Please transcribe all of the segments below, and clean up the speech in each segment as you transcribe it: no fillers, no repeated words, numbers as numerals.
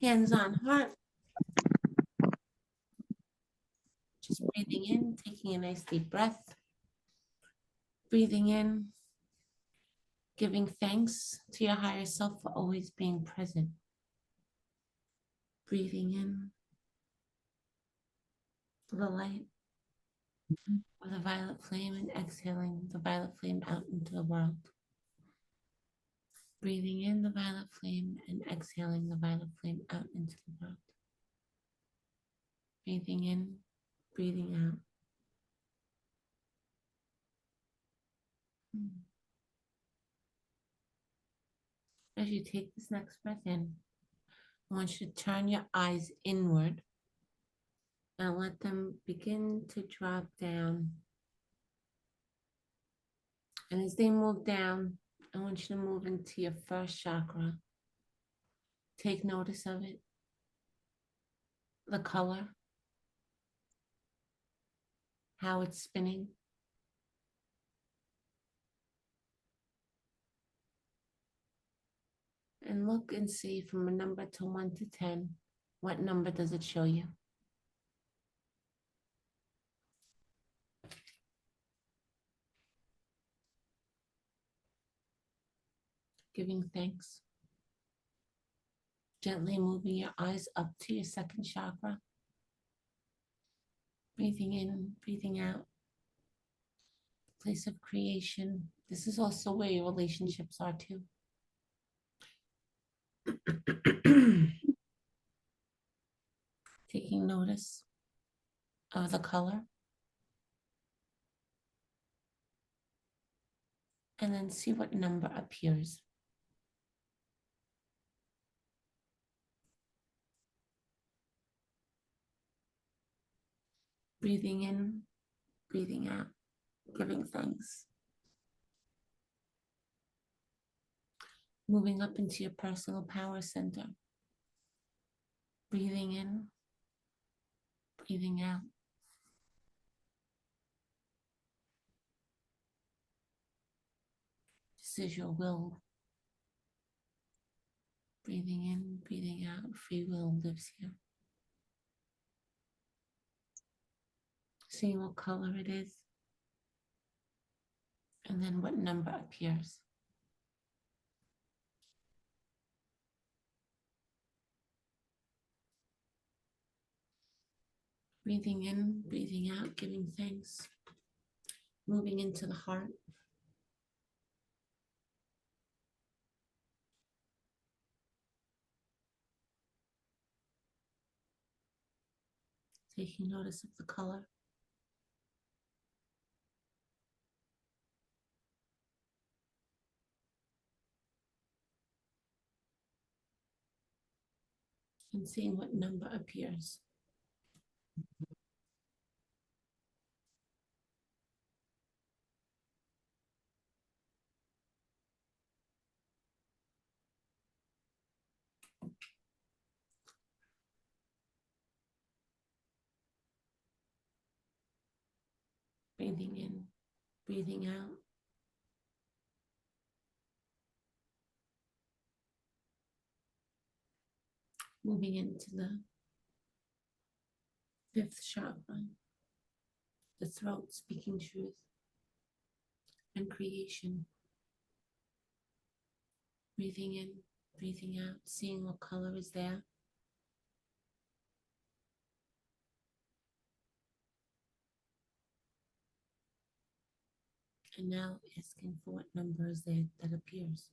Hands on heart. Just breathing in, taking a nice deep breath. Breathing in, giving thanks to your higher self for always being present. Breathing in the light of the violet flame and exhaling the violet flame out into the world. Breathing in the violet flame and exhaling the violet flame out into the world. Breathing in, breathing out. As you take this next breath in, I want you to turn your eyes inward and let them begin to drop down. And as they move down, I want you to move into your first chakra. Take notice of it, the color, how it's spinning. And look and see from a number to 1 to 10, what number does it show you? Giving thanks. Gently moving your eyes up to your second chakra. Breathing in, breathing out. Place of creation. This is also where your relationships are too. Taking notice of the color. And then see what number appears. Breathing in, breathing out, giving thanks. Moving up into your personal power center. Breathing in, breathing out. This is your will. Breathing in, breathing out. Free will lives here. Seeing what color it is. And then what number appears. Breathing in, breathing out, giving thanks. Moving into the heart. Taking notice of the color. And seeing what number appears. Breathing in, breathing out. Moving into the fifth chakra, the throat, speaking truth and creation. Breathing in, breathing out, seeing what color is there. And now asking for what number is there that appears.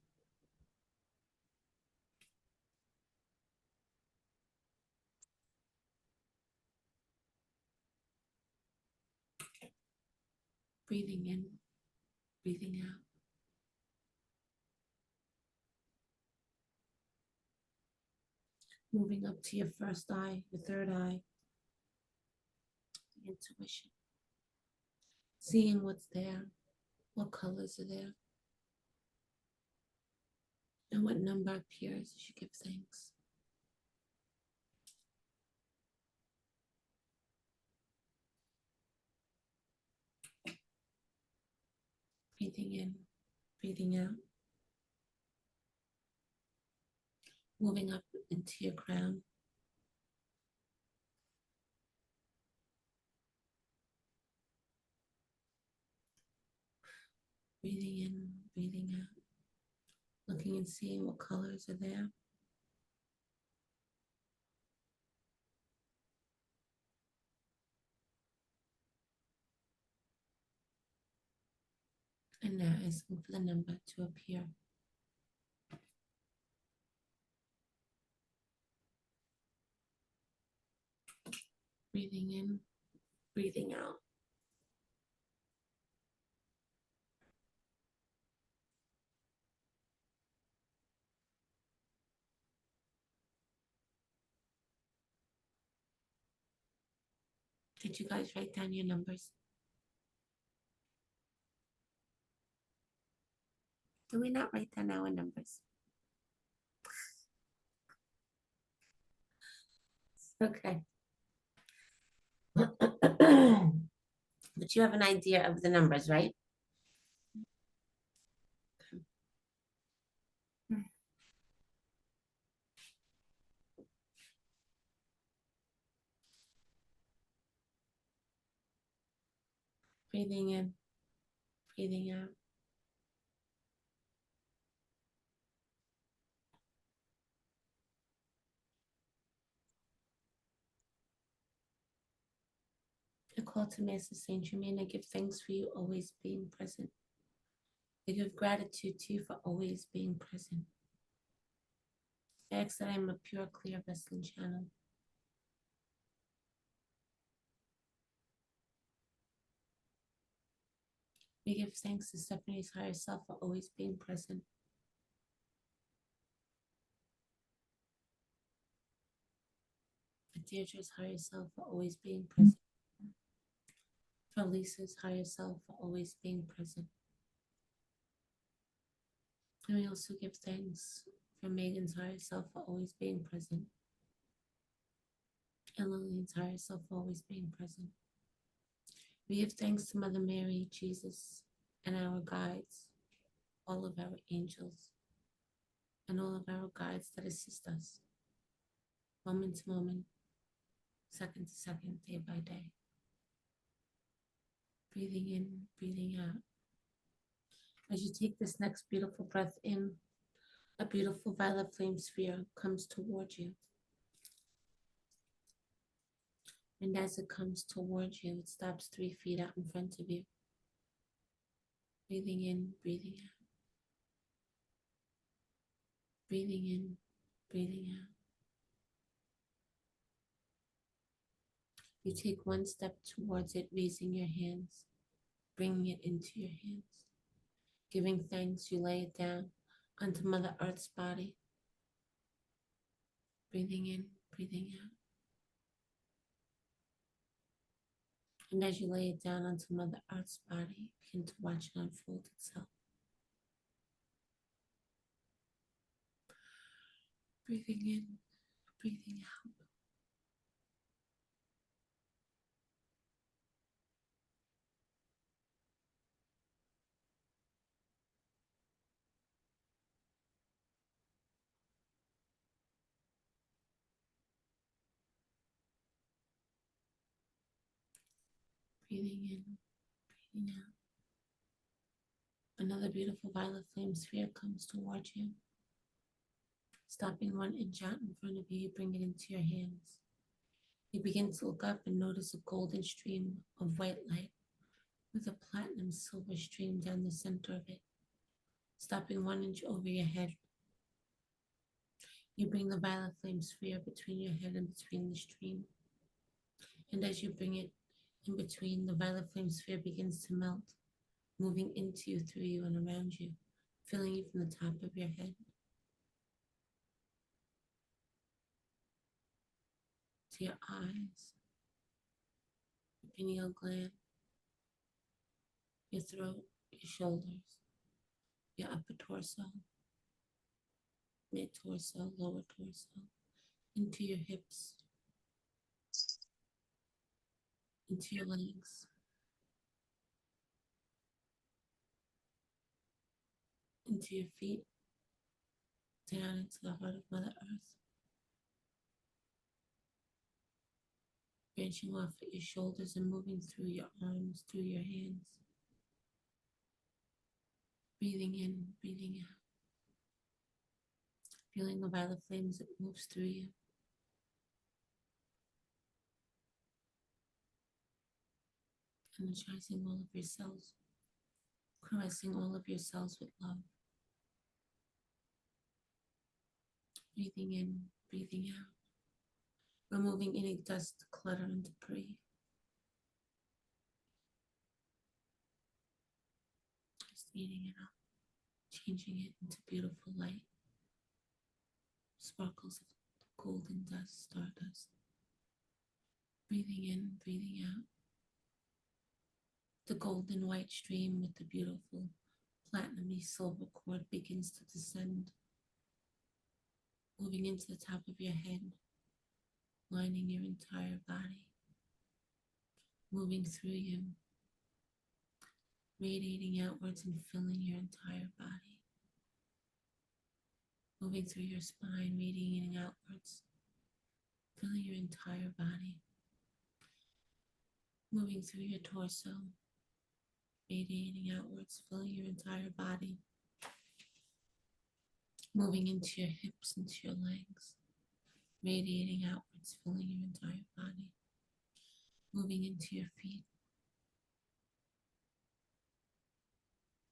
Breathing in, breathing out. Moving up to your first eye, your third eye, the intuition. Seeing what's there, what colors are there, and what number appears as you give thanks. Breathing in, breathing out. Moving up into your crown. Breathing in, breathing out. Looking and seeing what colors are there. And now asking for the number to appear. Breathing in, breathing out. Did you guys write down your numbers? Do we not write down our numbers? Okay. But you have an idea of the numbers, right? Breathing in, breathing out. A call to Master Saint Germain. I give thanks for you always being present. I give gratitude to you for always being present. I ask that I am a pure, clear vessel and channel. We give thanks to Stephanie's higher self for always being present. For Deirdre's higher self for always being present. For Lisa's higher self for always being present. And we also give thanks for Megan's higher self for always being present. And Lillian's higher self for always being present. We give thanks to Mother Mary, Jesus, and our guides, all of our angels, and all of our guides that assist us, moment to moment, second to second, day by day. Breathing in, breathing out. As you take this next beautiful breath in, a beautiful violet flame sphere comes towards you. And as it comes towards you, it stops 3 feet out in front of you. Breathing in, breathing out. Breathing in, breathing out. You take one step towards it, raising your hands, bringing it into your hands. Giving thanks, you lay it down onto Mother Earth's body. Breathing in, breathing out. And as you lay it down onto Mother Earth's body, begin to watch it unfold itself. Breathing in, breathing out. Breathing in, breathing out. Another beautiful violet flame sphere comes towards you. Stopping 1 inch out in front of you, you bring it into your hands. You begin to look up and notice a golden stream of white light with a platinum silver stream down the center of it. Stopping 1 inch over your head, you bring the violet flame sphere between your head and between the stream. And as you bring it in between, the violet flame sphere begins to melt, moving into you, through you, and around you, filling you from the top of your head to your eyes, your pineal gland, your throat, your shoulders, your upper torso, mid torso, lower torso, into your hips, into your legs, into your feet, down into the heart of Mother Earth. branching off at your shoulders and moving through your arms, through your hands. Breathing in, breathing out. Feeling the violet flames that moves through you. Energizing all of your cells. Caressing all of your cells with love. Breathing in, breathing out. Removing any dust, clutter, and debris. Just eating it up. Changing it into beautiful light. Sparkles of golden dust, stardust. Breathing in, breathing out. The golden white stream with the beautiful platinumy silver cord begins to descend, moving into the top of your head, lining your entire body, moving through you, radiating outwards and filling your entire body, moving through your spine, radiating outwards, filling your entire body, moving through your torso, radiating outwards, filling your entire body, moving into your hips, into your legs, radiating outwards, filling your entire body, moving into your feet,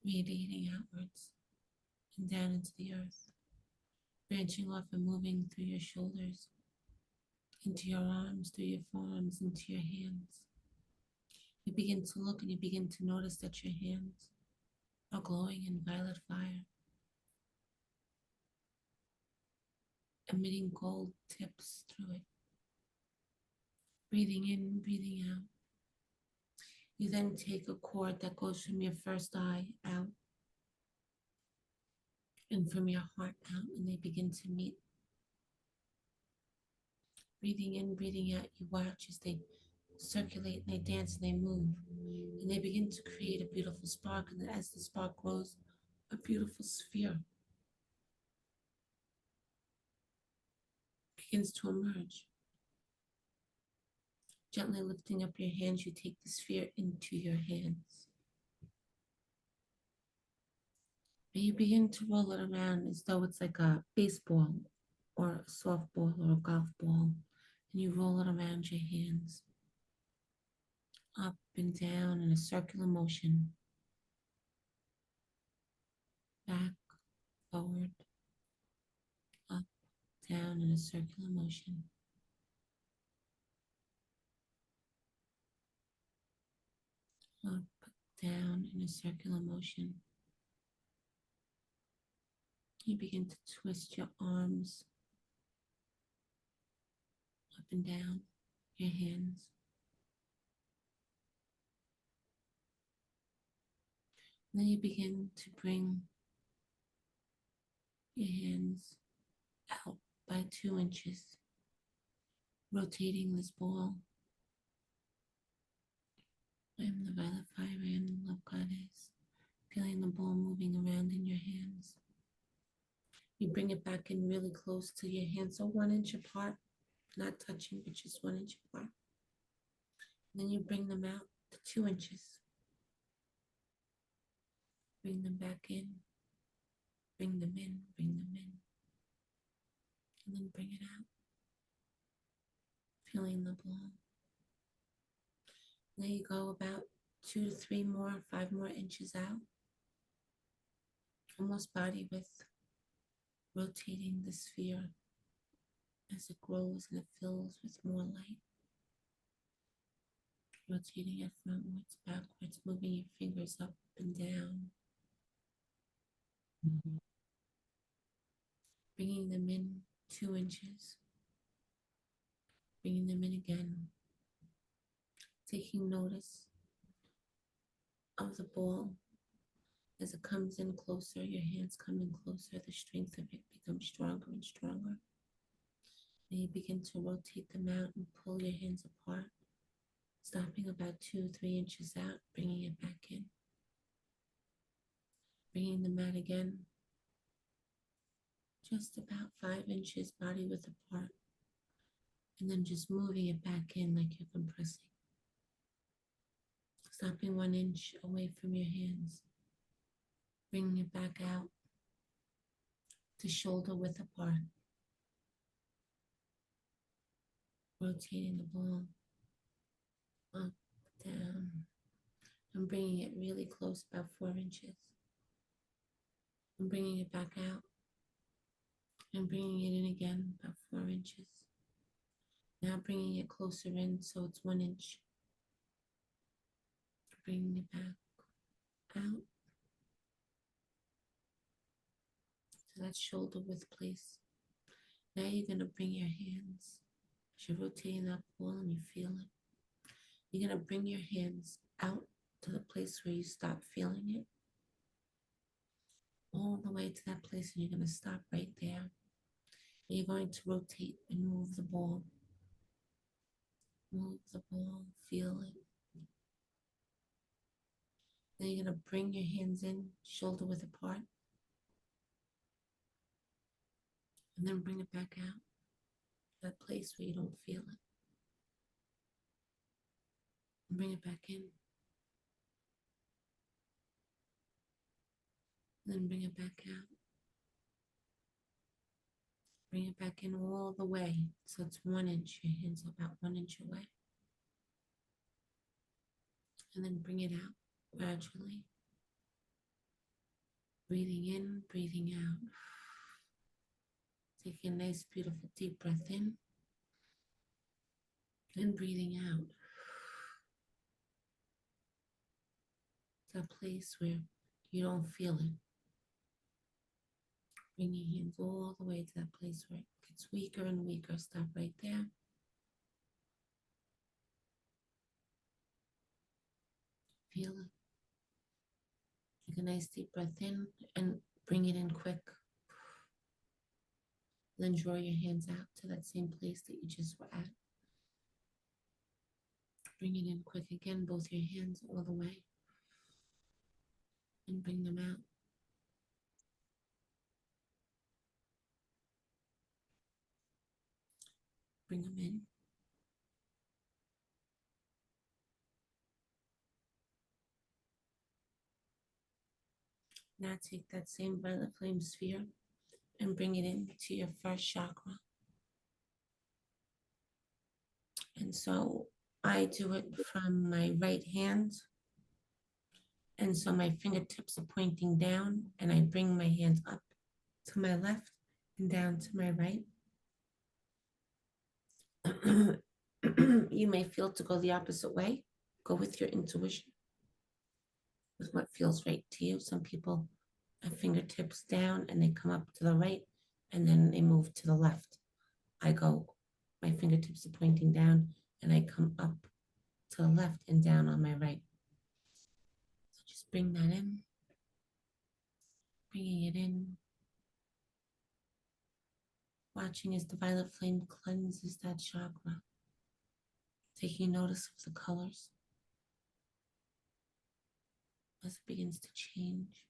radiating outwards and down into the earth, branching off and moving through your shoulders, into your arms, through your forearms, into your hands. You begin to look and you begin to notice that your hands are glowing in violet fire, emitting gold tips through it. Breathing in, breathing out. You then take a cord that goes from your first eye out and from your heart out, and they begin to meet. Breathing in, breathing out, you watch as they circulate and they dance and they move. And they begin to create a beautiful spark, and as the spark grows, a beautiful sphere begins to emerge. Gently lifting up your hands, you take the sphere into your hands. And you begin to roll it around as though it's like a baseball or a softball or a golf ball. And you roll it around your hands, up and down in a circular motion, back, forward, up, down in a circular motion. Up, down in a circular motion. You begin to twist your arms up and down, your hands. And then you begin to bring your hands out by 2 inches, rotating this ball. I am the violet fire, I am the love goddess. Feeling the ball moving around in your hands. You bring it back in really close to your hands, so 1 inch apart, not touching, but just 1 inch apart. And then you bring them out to 2 inches. Bring them back in, bring them in, bring them in. And then bring it out. Feeling the ball. There you go, about 2 to 3 more, 5 more inches out. Almost body width, rotating the sphere as it grows and it fills with more light. Rotating it frontwards, backwards, moving your fingers up and down. Bringing them in 2 inches. Bringing them in again. Taking notice of the ball. As it comes in closer, your hands come in closer, the strength of it becomes stronger and stronger. And you begin to rotate them out and pull your hands apart, stopping about 2 or 3 inches out, bringing it back in. Bringing them out again, just about 5 inches body width apart. And then just moving it back in like you're compressing. Stopping 1 inch away from your hands. Bringing it back out to shoulder width apart. Rotating the ball up, down, and bringing it really close, about 4 inches. And bringing it back out. And bringing it in again, about 4 inches. Now bringing it closer in so it's 1 inch. Bringing it back out to that shoulder width place. Now you're going to bring your hands, as you're rotating that ball and you feel it, you're going to bring your hands out to the place where you stop feeling it, all the way to that place, and you're going to stop right there. And you're going to rotate and move the ball. Move the ball, feel it. Then you're going to bring your hands in, shoulder width apart, and then bring it back out to that place where you don't feel it. And bring it back in. And then bring it back out. Bring it back in all the way so it's 1 inch. Your hands are about 1 inch away. And then bring it out gradually. Breathing in, breathing out. Taking a nice, beautiful, deep breath in. And breathing out. To a place where you don't feel it. Bring your hands all the way to that place where it gets weaker and weaker. Stop right there. Feel it. Take a nice deep breath in and bring it in quick. Then draw your hands out to that same place that you just were at. Bring it in quick again, both your hands all the way. And bring them out. Bring them in. Now take that same violet flame sphere and bring it into your first chakra. And so I do it from my right hand. And so my fingertips are pointing down, and I bring my hands up to my left and down to my right. You may feel to go the opposite way. Go with your intuition, with what feels right to you. Some people have fingertips down and they come up to the right and then they move to the left. I go, my fingertips are pointing down and I come up to the left and down on my right. So just bring that in, bringing it in, watching as the violet flame cleanses that chakra, taking notice of the colors as it begins to change.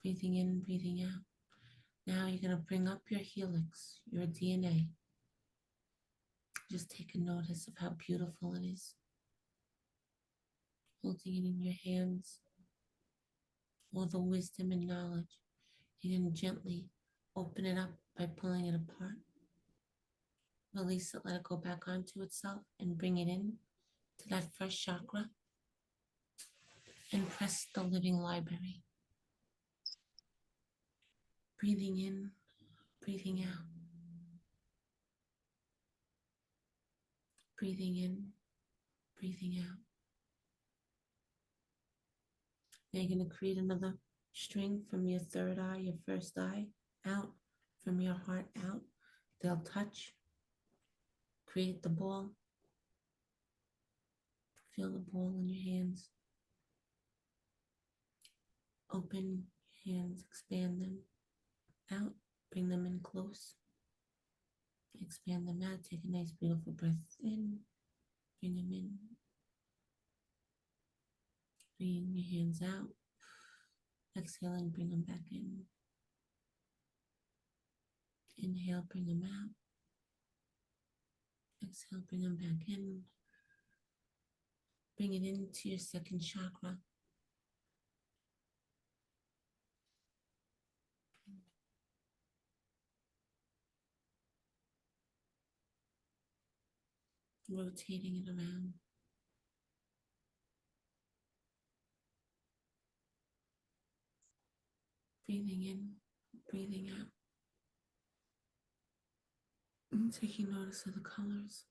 Breathing in, breathing out. Now you're going to bring up your helix, your DNA. Just take a notice of how beautiful it is. Holding it in your hands, all the wisdom and knowledge. You're going to gently open it up by pulling it apart. Release it, let it go back onto itself, and bring it in to that first chakra. And press the living library. Breathing in, breathing out. Breathing in, breathing out. Now you're going to create another string from your third eye, your first eye, out, from your heart out. They'll touch. Create the ball. Feel the ball in your hands. Open your hands, expand them out, bring them in close. Expand them out. Take a nice, beautiful breath in. Bring them in. Bring your hands out. Exhale and bring them back in. Inhale, bring them out. Exhale, bring them back in. Bring it into your second chakra. Rotating it around. Breathing in, breathing out. And taking notice of the colors.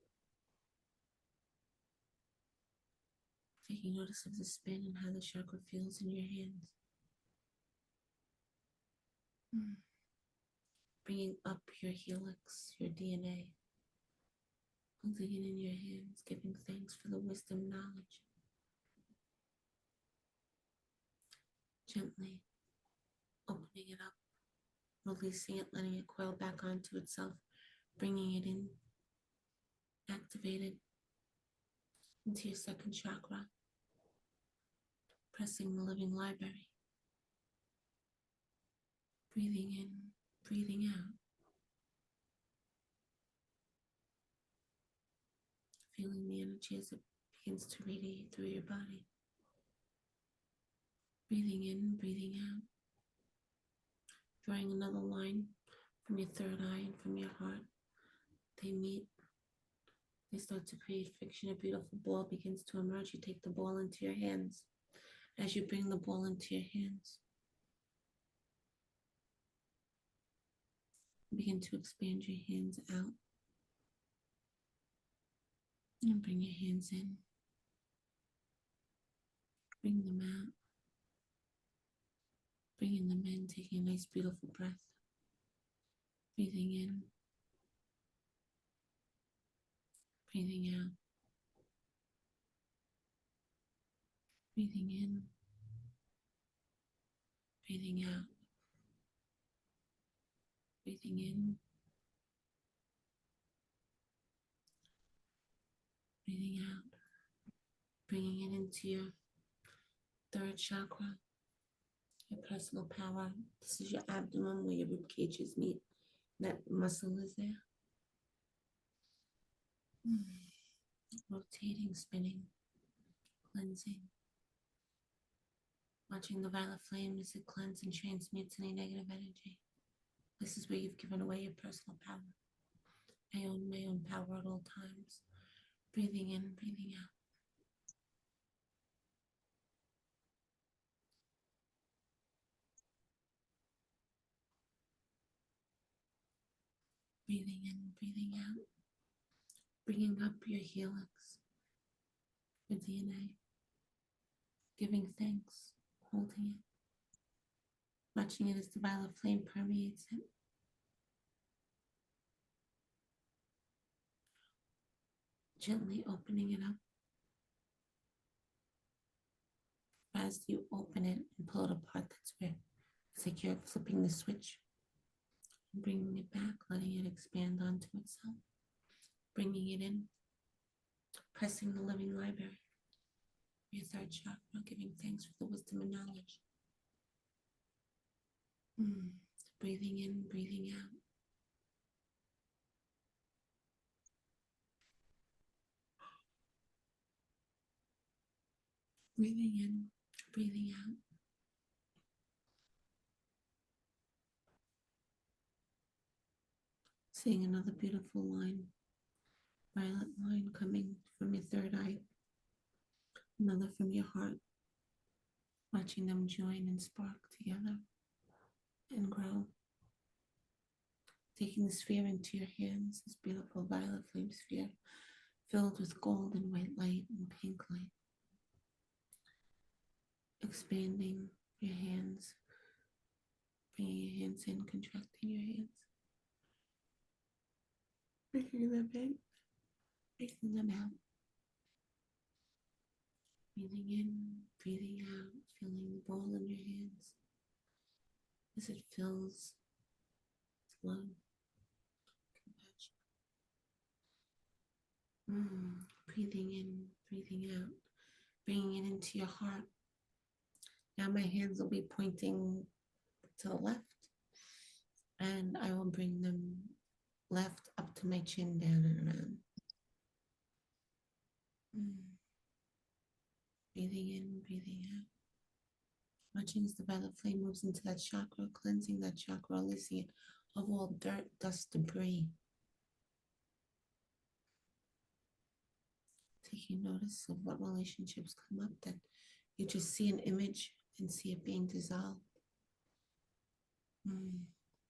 Taking notice of the spin and how the chakra feels in your hands. Bringing up your helix, your DNA. Holding it in your hands, giving thanks for the wisdom, knowledge. Gently opening it up, releasing it, letting it coil back onto itself, bringing it in, activated into your second chakra, pressing the living library, breathing in, breathing out, feeling the energy as it begins to radiate through your body, breathing in, breathing out, drawing another line from your third eye and from your heart. They meet. They start to create friction. A beautiful ball begins to emerge. You take the ball into your hands. As you bring the ball into your hands, begin to expand your hands out and bring your hands in. Bring them out. Bringing them in, taking a nice, beautiful breath. Breathing in. Breathing out. Breathing in. Breathing out. Breathing in. Breathing out. Bringing it into your third chakra, your personal power. This is your abdomen where your rib cages meet. That muscle is there. Rotating, spinning, cleansing. Watching the violet flame as it cleanses and transmutes any negative energy. This is where you've given away your personal power. I own my own power at all times. Breathing in, breathing out. Breathing in, breathing out. Bringing up your helix, your DNA. Giving thanks, holding it. Watching it as the violet flame permeates it. Gently opening it up. As you open it and pull it apart, that's where it's like you're flipping the switch. And bringing it back, letting it expand onto itself. Bringing it in. Pressing the living library. Your third chakra, giving thanks for the wisdom and knowledge. Breathing in, breathing out. Breathing in, breathing out. Seeing another beautiful line, violet line coming from your third eye, another from your heart. Watching them join and spark together and grow. Taking the sphere into your hands, this beautiful violet flame sphere filled with gold and white light and pink light. Expanding your hands, bringing your hands in, contracting your hands. Breaking them in, breaking them out. Breathing in, breathing out, feeling the ball in your hands as it fills with love, compassion. Breathing in, breathing out, bringing it into your heart. Now my hands will be pointing to the left, and I will bring them left up to my chin, down and around. Breathing in, breathing out. Watching as the violet flame moves into that chakra, cleansing that chakra, releasing it of all dirt, dust, debris. Taking notice of what relationships come up that you just see an image and see it being dissolved.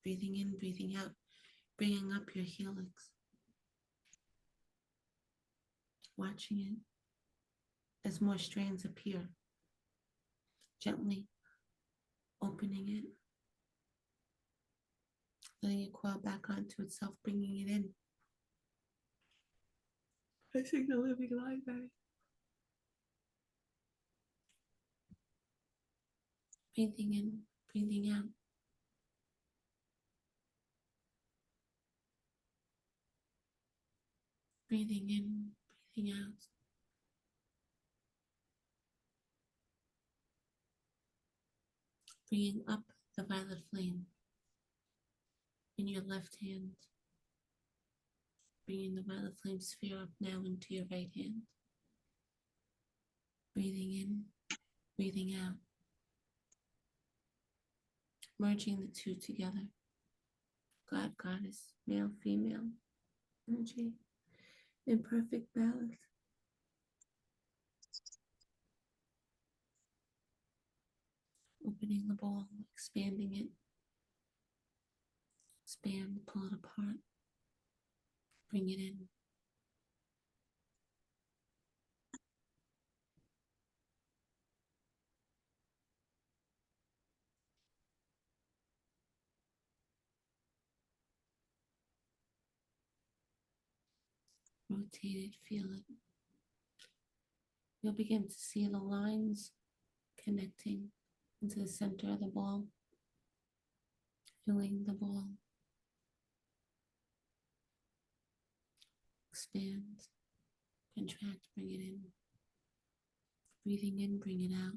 Breathing in, breathing out, bringing up your helix. Watching it as more strands appear. Gently opening it, letting it coil back onto itself, bringing it in. Pressing the living library. Breathing in, breathing out. Breathing in, breathing out. Bringing up the violet flame in your left hand. Bringing the violet flame sphere up now into your right hand. Breathing in, breathing out. Merging the two together. God, goddess, male, female, energy in perfect balance. Opening the ball, expanding it. Expand, pull it apart. Bring it in. Rotate it, feel it. You'll begin to see the lines connecting into the center of the ball, filling the ball. Expand, contract, bring it in. Breathing in, bring it out.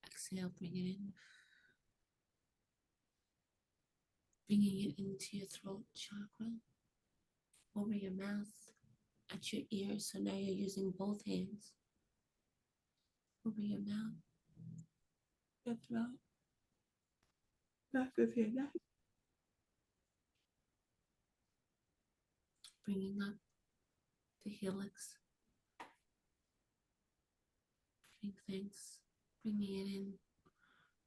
Exhale, bring it in. Bringing it into your throat chakra, over your mouth, at your ears. So now you're using both hands. Over your mouth, your throat, back of your neck. Bringing up the helix. Giving thanks, bringing it in,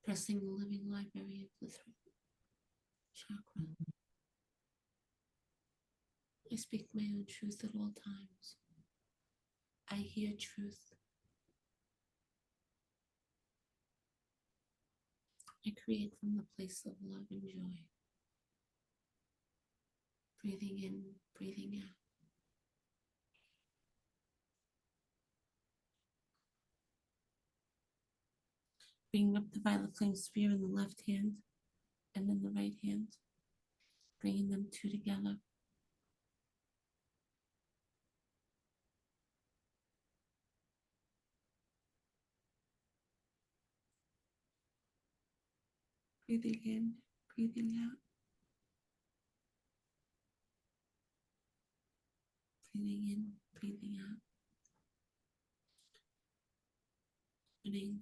pressing the living library of the throat chakra. I speak my own truth at all times. I hear truth. I create from the place of love and joy. Breathing in, breathing out. Bringing up the violet flame sphere in the left hand and in the right hand. Bringing them two together. Breathing in, breathing out. Breathing in, breathing out.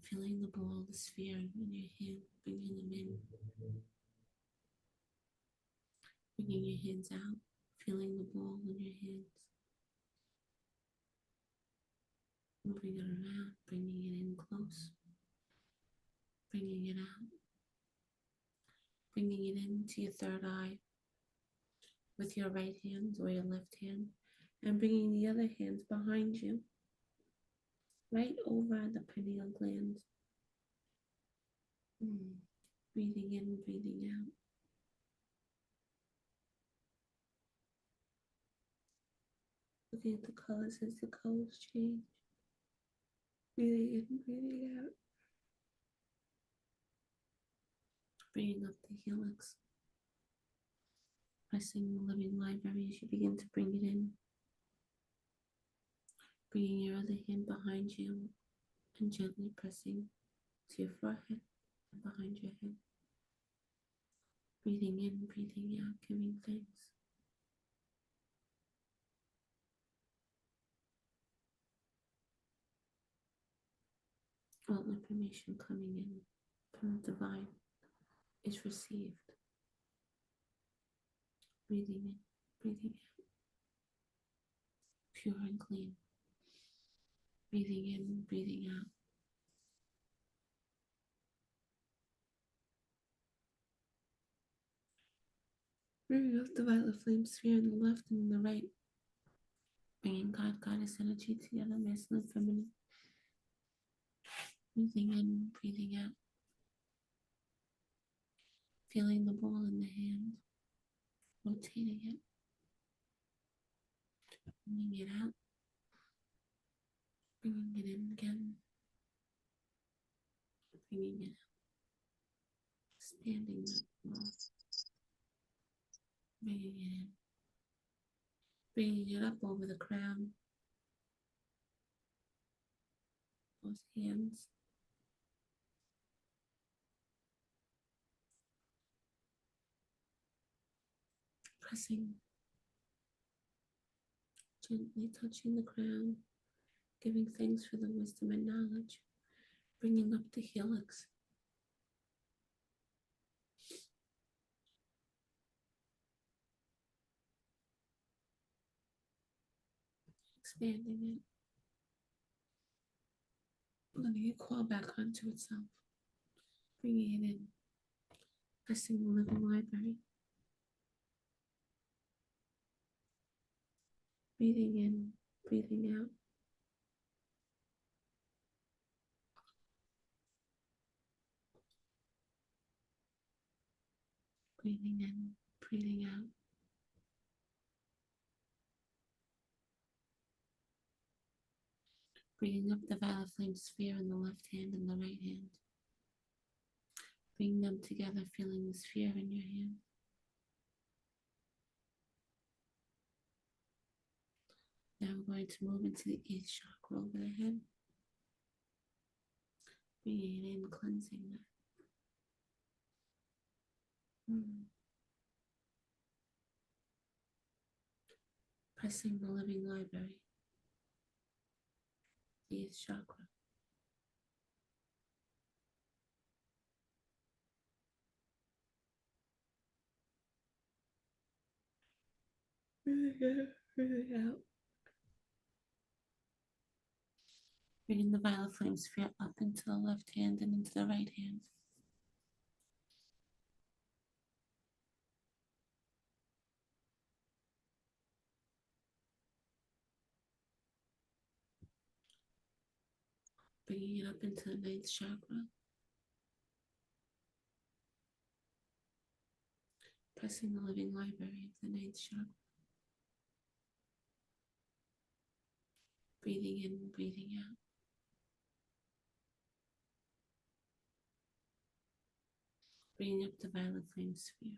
Feeling the ball, the sphere in your hand, bringing them in. Bringing your hands out, feeling the ball in your hands. Moving it around, bringing it in close. Bringing it out. Bringing it into your third eye with your right hand or your left hand. And bringing the other hands behind you, right over the pineal gland. Breathing in, breathing out. Looking at the colors as the colors change. Breathing in, breathing out. Bringing up the helix. Pressing the living library as you begin to bring it in. Bringing your other hand behind you and gently pressing to your forehead and behind your head. Breathing in, breathing out, giving thanks. All information coming in from the divine is received. Breathing in, breathing out, pure and clean. Breathing in, breathing out. Bringing up the violet flame sphere in the left and the right. Bringing God, Goddess energy together, masculine, feminine. Breathing in, breathing out. Feeling the ball in the hand. Rotating it. Bringing it out. Bringing it in again. Bringing it out. Expanding the ball. Bringing it in. Bringing it up over the crown. Both hands. Pressing. Gently touching the crown. Giving thanks for the wisdom and knowledge. Bringing up the helix. Expanding it. Letting it crawl back onto itself. Bringing it in. Pressing the living library. Breathing in, breathing out. Breathing in, breathing out. Bringing up the violet flame sphere in the left hand and the right hand. Bring them together, feeling the sphere in your hand. Now we're going to move into the 8th chakra over the head. Bringing it in, cleansing that. Pressing the living library. The 8th chakra. Breathing in, breathing out. Bringing the violet flame sphere up into the left hand and into the right hand. Bringing it up into the 9th chakra. Pressing the living library of the 9th chakra. Breathing in, breathing out. Bringing up the violet flame sphere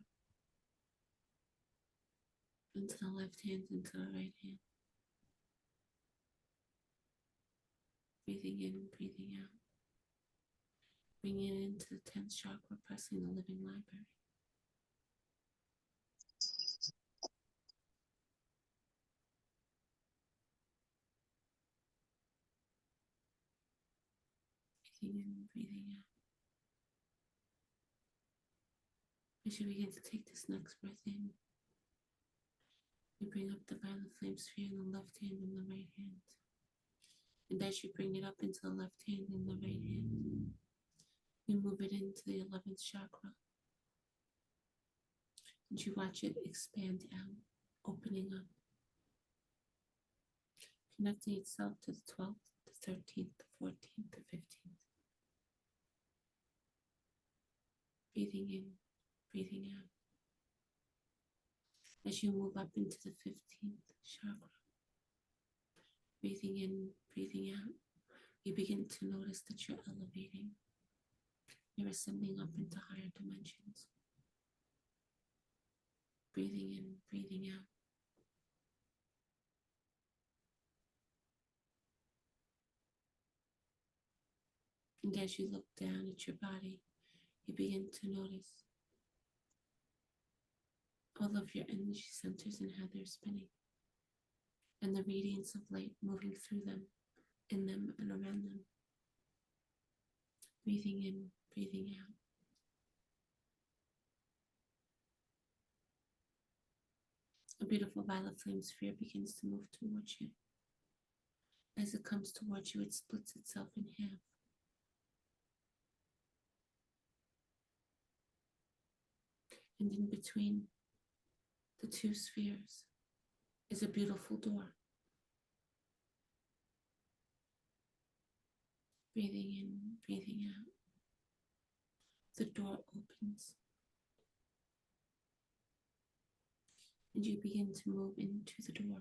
into the left hand, into the right hand. Breathing in, breathing out. Bringing it into the 10th chakra, pressing the living library. Breathing in, breathing out. As you begin to take this next breath in, you bring up the violet flame sphere in the left hand and the right hand. And as you bring it up into the left hand and the right hand, you move it into the 11th chakra. And you watch it expand out, opening up, connecting itself to the 12th, the 13th, the 14th, the 15th. Breathing in, breathing out. As you move up into the 15th chakra, breathing in, breathing out, you begin to notice that you're elevating. You're ascending up into higher dimensions. Breathing in, breathing out. And as you look down at your body, you begin to notice all of your energy centers and how they're spinning, and the radiance of light moving through them, in them, and around them. Breathing in, breathing out. A beautiful violet flame sphere begins to move towards you. As it comes towards you, it splits itself in half. And in between the two spheres is a beautiful door. Breathing in, breathing out. The door opens. And you begin to move into the doorway.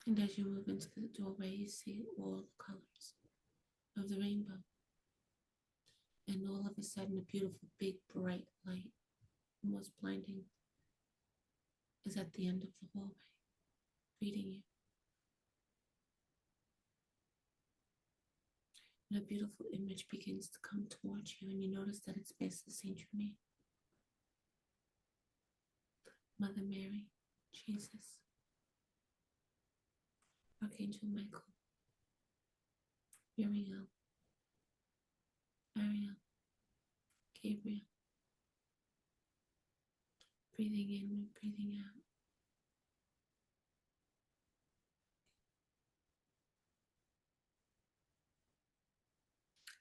And as you move into the doorway, you see all the colors of the rainbow. And all of a sudden, a beautiful, big, bright light, almost blinding, is at the end of the hallway, greeting you. And a beautiful image begins to come towards you, and you notice that it's Mesa Saint Germain, Mother Mary, Jesus, Archangel Michael, Uriel, Ariel, Gabriel. Breathing in and breathing out.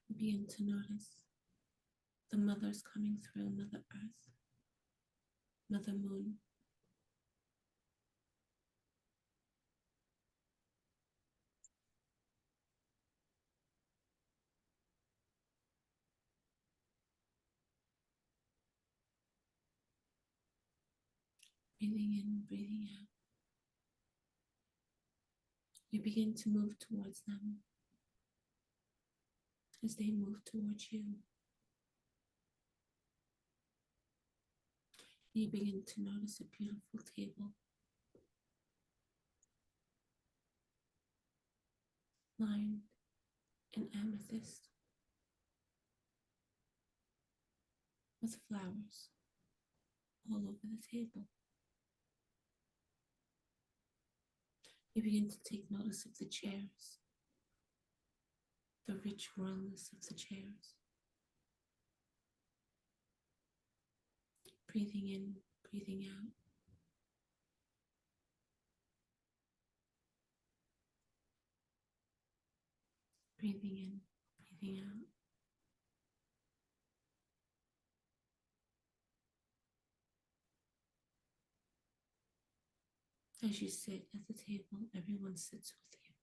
You begin to notice the mothers coming through, Mother Earth, Mother Moon. Breathing in, breathing out. You begin to move towards them as they move towards you. You begin to notice a beautiful table lined in amethyst with flowers all over the table. You begin to take notice of the chairs, the rich royalness of the chairs. Breathing in, breathing out. Breathing in, breathing out. As you sit at the table, everyone sits with you.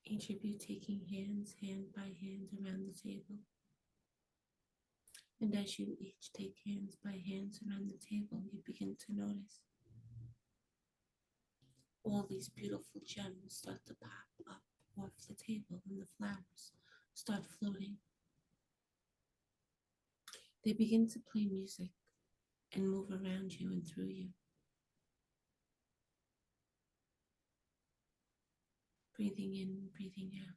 Each of you taking hands, hand by hand, around the table. And as you each take hands by hands around the table, you begin to notice all these beautiful gems start to pop up off the table, and the flowers start floating. They begin to play music and move around you and through you. Breathing in, breathing out.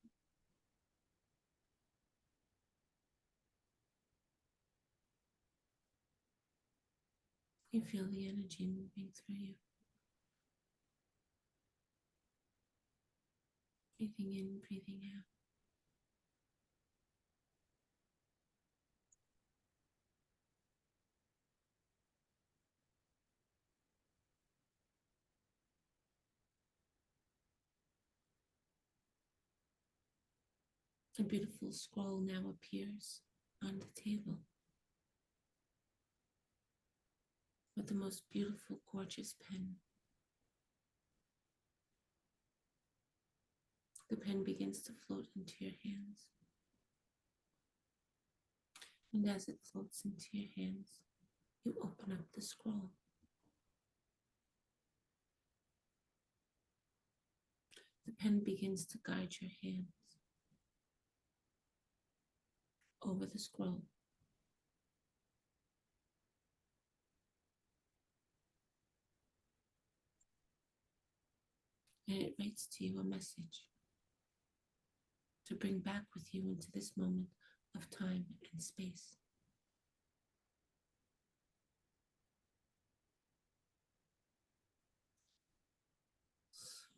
You feel the energy moving through you. Breathing in, breathing out. A beautiful scroll now appears on the table with the most beautiful, gorgeous pen. The pen begins to float into your hands. And as it floats into your hands, you open up the scroll. The pen begins to guide your hands over the scroll. and it writes to you a message to bring back with you into this moment of time and space.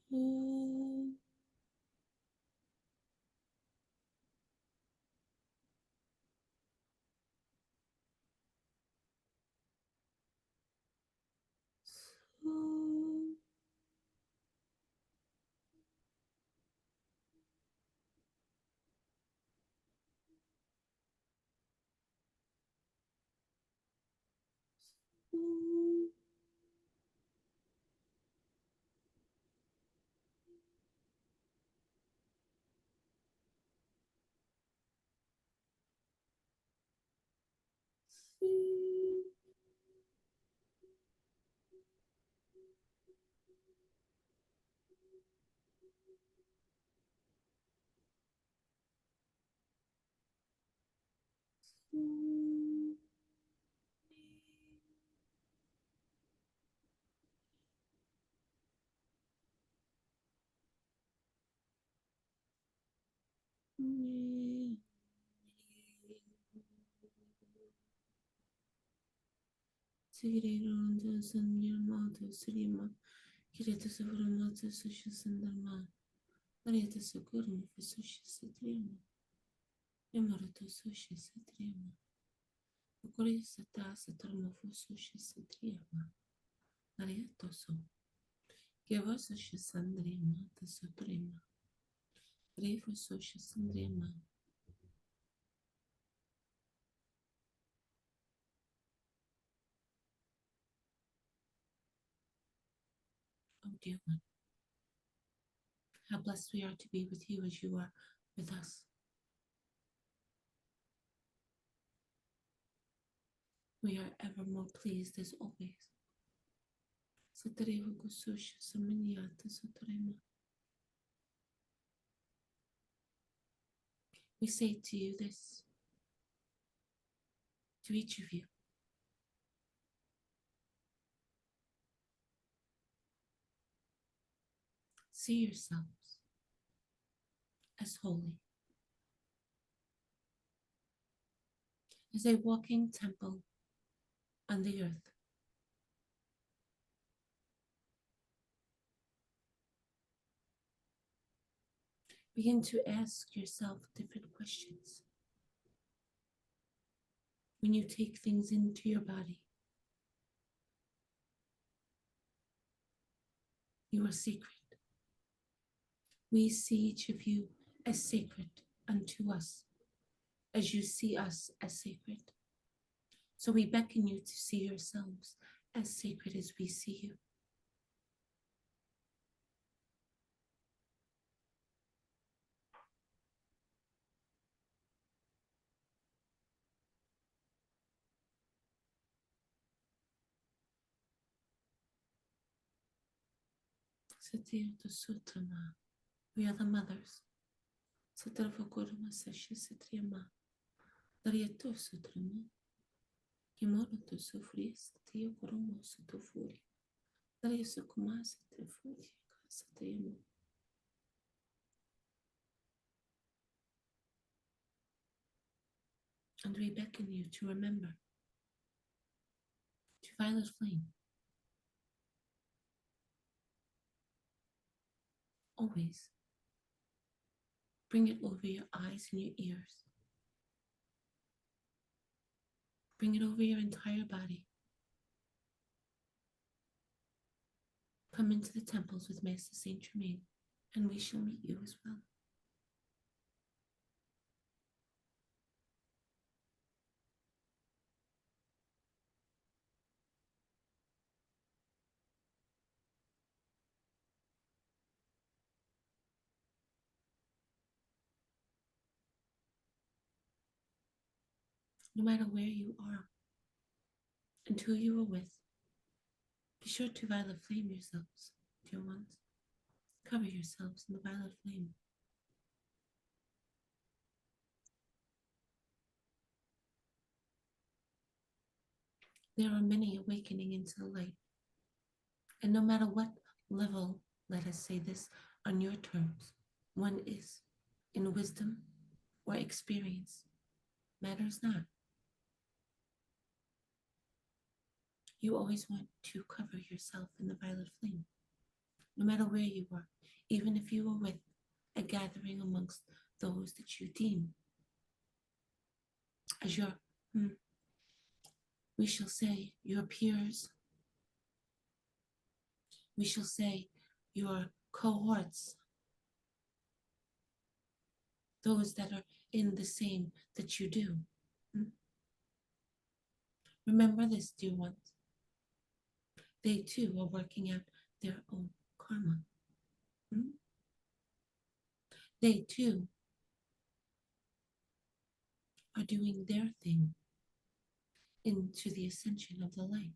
So, so, Tigreronda Sanyamata Srima Kirita Savramata Susha Sandarma Marieta Sukurum for Susha Satrima Yamarata Susha Satrima Ukuri Sata Satrama for Susha Satrima Marieta So Give us Susha Sandrima the Suprema Pray for Susha Sandrima. Oh dear one, how blessed we are to be with you as you are with us. We are ever more pleased as always. Satreva Gususha Samaniata Satrema. We say to you this, to each of you. See yourselves as holy, as a walking temple on the earth. Begin to ask yourself different questions. When you take things into your body, you are sacred. We see each of you as sacred unto us, as you see us as sacred. So we beckon you to see yourselves as sacred as we see you. Satyata Sutama. We are the mothers. Satravakurma Sasha Satriama. Daryato Sutrama. Kimoro to Sufri Satya Kurumo Sutufuri. Daryasukuma Satrifuri Satriama. And we beckon you to remember to violet flame. Always bring it over your eyes and your ears. Bring it over your entire body. Come into the temples with Master Saint Germain, and we shall meet you as well. No matter where you are and who you are with, be sure to violet flame yourselves, dear ones. Cover yourselves in the violet flame. There are many awakening into the light, and no matter what level Let us say this on your terms. One is in wisdom or experience, matters not. You always want to cover yourself in the violet flame, no matter where you are, even if you are with a gathering amongst those that you deem as your, we shall say, your peers, we shall say, your cohorts, those that are in the same that you do. Remember this, dear ones. They too are working out their own karma. They too are doing their thing into the ascension of the light.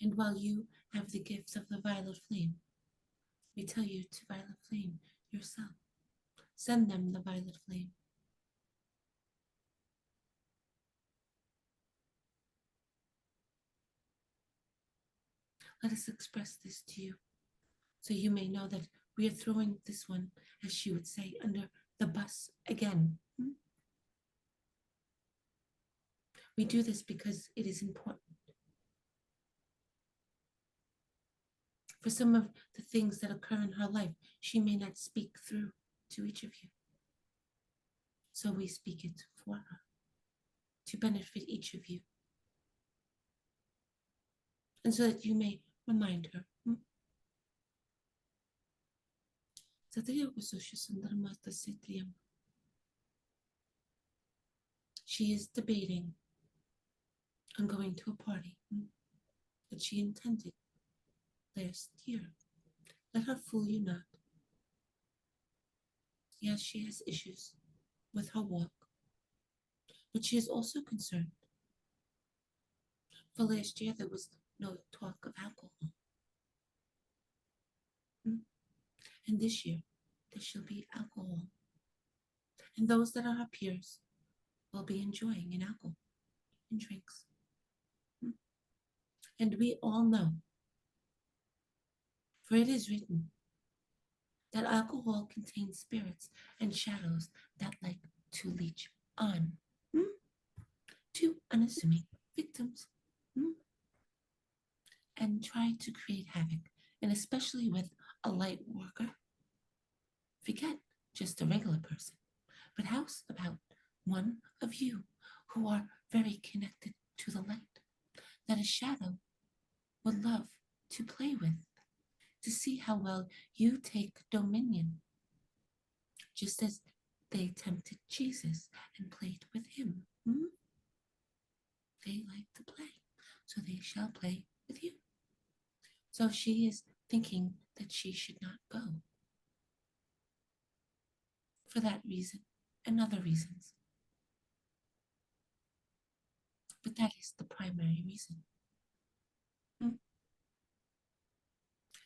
And while you have the gifts of the violet flame, we tell you to violet flame yourself. Send them the violet flame. Let us express this to you, so you may know that we are throwing this one, as she would say, under the bus again. We do this because it is important. For some of the things that occur in her life, she may not speak through to each of you. So we speak it for her, to benefit each of you. And so that you may remind her. She is debating on going to a party that she intended last year. Let her fool you not. Yes, she has issues with her walk, but she is also concerned. For last year, there was no talk of alcohol. And this year, there shall be alcohol. And those that are her peers will be enjoying in alcohol and drinks. And we all know, for it is written, that alcohol contains spirits and shadows that like to leech on to unassuming victims and try to create havoc, and especially with a light worker. Forget just a regular person, but how about one of you who are very connected to the light, that a shadow would love to play with, to see how well you take dominion, just as they tempted Jesus and played with him. They like to play, so they shall play with you. So she is thinking that she should not go. For that reason and other reasons. But that is the primary reason.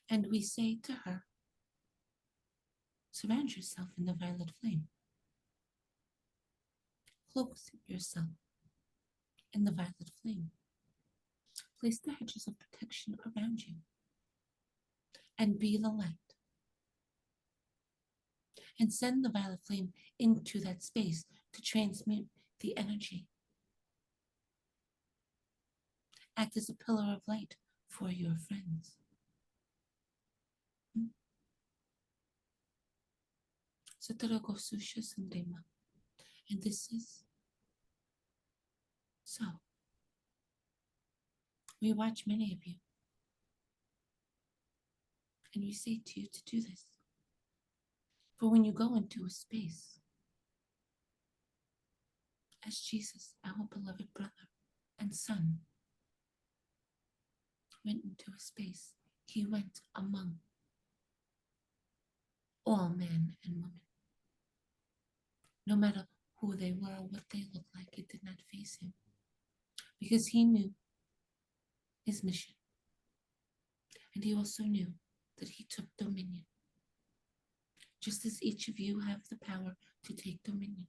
And we say to her, surround yourself in the violet flame. Cloak yourself in the violet flame. Place the hedges of protection around you. And be the light. And send the violet flame into that space to transmute the energy. Act as a pillar of light for your friends. And this is so. We watch many of you. And we say to you to do this. For when you go into a space, as Jesus, our beloved brother and son, went into a space, he went among all men and women. No matter who they were or what they looked like, it did not faze him. Because he knew his mission. And he also knew that he took dominion. Just as each of you have the power to take dominion.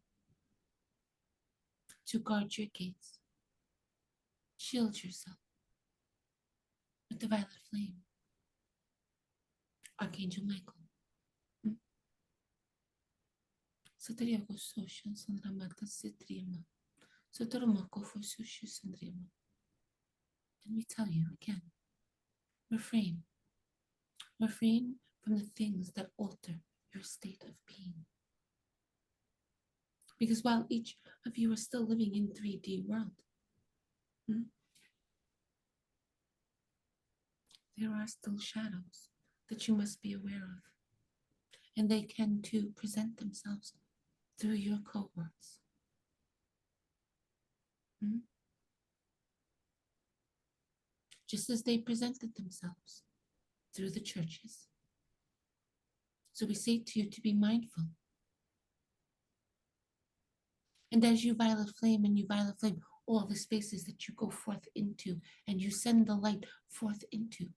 To guard your gates. Shield yourself with the violet flame. Archangel Michael. Satriago Soshan Sandramata Sitriama. Sotoromako Fosushu Sandriama. And we tell you again, refrain. Refrain from the things that alter your state of being. Because while each of you are still living in 3D world, there are still shadows that you must be aware of. And they can too present themselves through your cohorts. Just as they presented themselves through the churches. So we say to you to be mindful. And as you violet flame and you violet flame, all the spaces that you go forth into and you send the light forth into,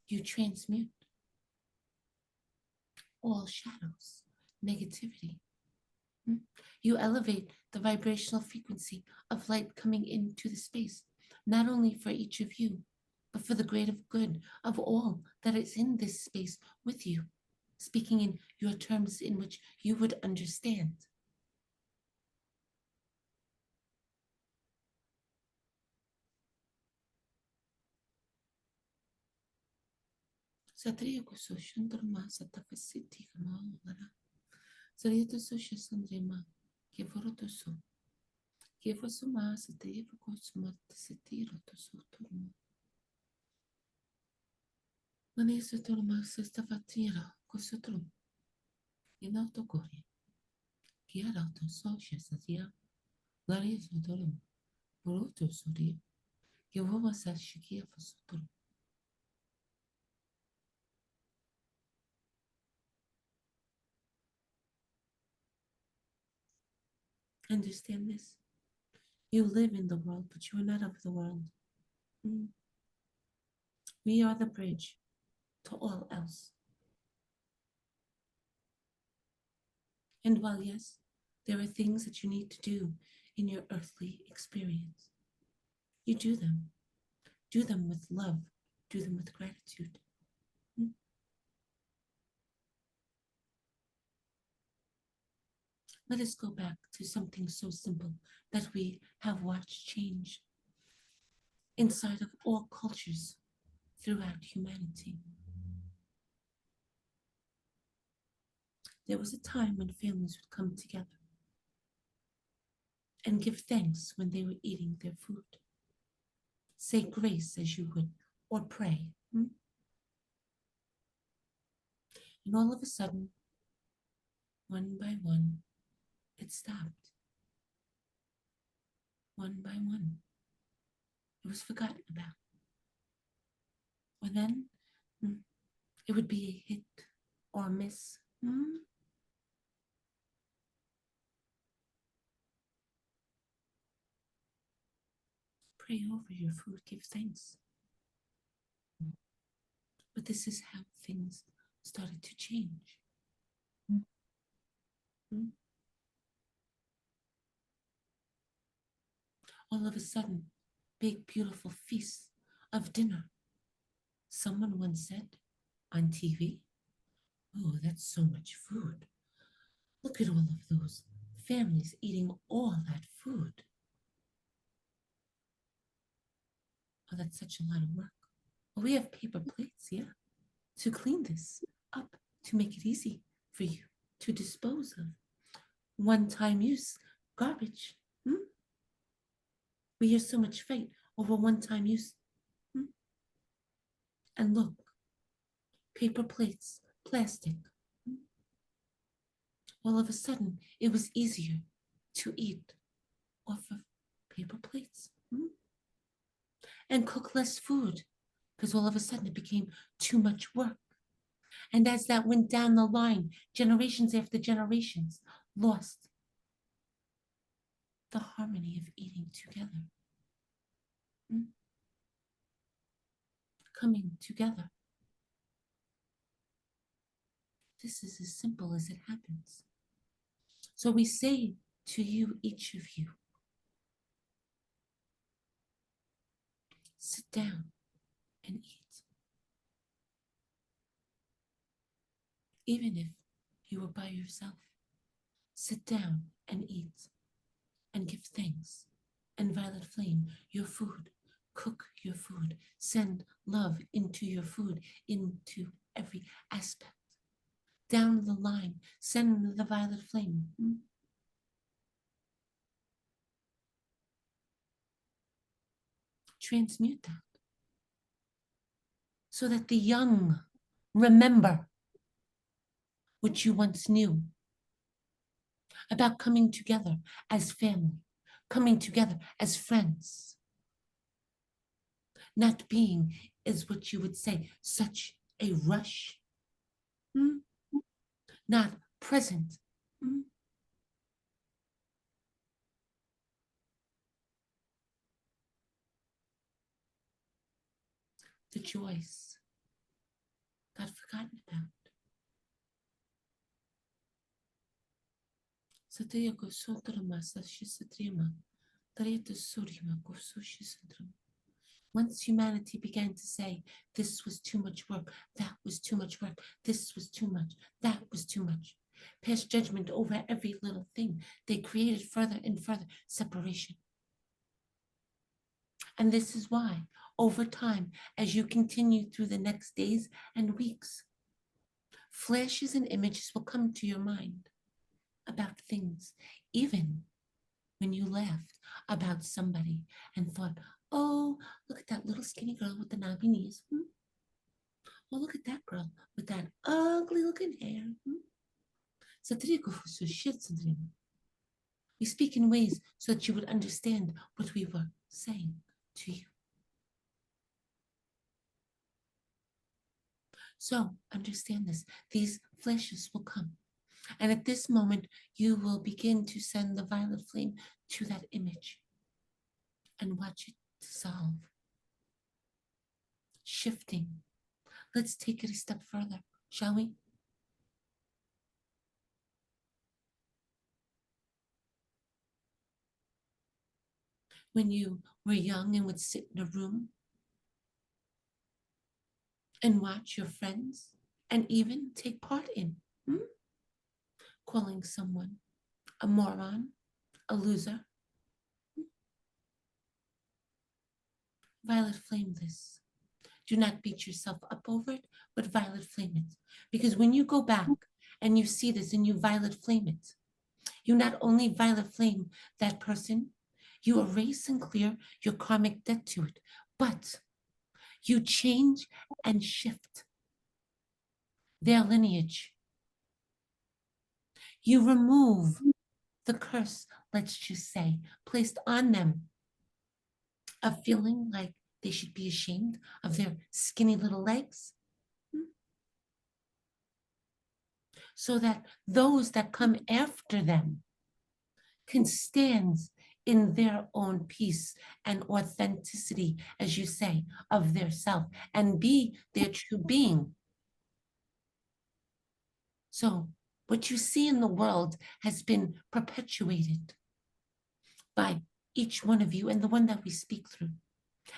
you transmute all shadows, negativity. You elevate the vibrational frequency of light coming into the space, not only for each of you, but for the greater good of all that is in this space with you, speaking in your terms in which you would understand. Satriyaku Soshandrma Satafasiti Kamalara. Sarita Sosha Sandrema, Kevorotoso. Kevosuma Satriyaku Sumata Satirotoso Turma. Manesa Turma Sastafatira, Kosotrum. In Autogori. Kiarato Sosha Satia. Laria Sotorum. Buruto Suri. Kevoma Sashikia for Sotorum. Understand this. You live in the world, but you are not of the world. We are the bridge to all else. And while, yes, there are things that you need to do in your earthly experience, you do them. Do them with love. Do them with gratitude. Let us go back to something so simple that we have watched change inside of all cultures throughout humanity. There was a time when families would come together and give thanks when they were eating their food. Say grace as you would, or pray. And all of a sudden, one by one, it stopped. One by one, it was forgotten about. Or then it would be a hit or a miss. Pray over your food, give thanks. But this is how things started to change. All of a sudden, big, beautiful feasts of dinner. Someone once said on TV, "Oh, that's so much food. Look at all of those families eating all that food. Oh, that's such a lot of work. Well, we have paper plates, yeah, to clean this up, to make it easy for you to dispose of. One-time use garbage. We hear so much fight over one-time use. And look, paper plates, plastic. All of a sudden, it was easier to eat off of paper plates and cook less food because all of a sudden it became too much work. And as that went down the line, generations after generations lost the harmony of eating together, coming together. This is as simple as it happens. So we say to you, each of you, sit down and eat. even if you were by yourself. Sit down and eat and give thanks. And violet flame, your food. Cook your food. Send love into your food, into every aspect. Down the line, send the violet flame. Transmute that so that the young remember what you once knew about coming together as family, coming together as friends, not being, is what you would say, such a rush, not present. The joys got forgotten about. Satya ko sotrama sashi satrima, tarita surima ko sushi satrama. Once humanity began to say, this was too much work, that was too much work, this was too much, that was too much, pass judgment over every little thing, they created further and further separation. And this is why, over time, as you continue through the next days and weeks, flashes and images will come to your mind about things, even when you laughed about somebody and thought, oh, look at that little skinny girl with the knobby knees. Oh, look at that girl with that ugly looking hair. We speak in ways so that you would understand what we were saying to you. So understand this. These flashes will come. And at this moment, you will begin to send the violet flame to that image and watch it dissolve, shifting. Let's take it a step further, shall we? When you were young and would sit in a room and watch your friends and even take part in calling someone a moron, a loser. Violet flame this. Do not beat yourself up over it, but violet flame it. Because when you go back and you see this and you violet flame it, you not only violet flame that person, you erase and clear your karmic debt to it, but you change and shift their lineage. You remove the curse, let's just say, placed on them of feeling like they should be ashamed of their skinny little legs, so that those that come after them can stand in their own peace and authenticity, as you say, of their self and be their true being. So what you see in the world has been perpetuated by each one of you and the one that we speak through,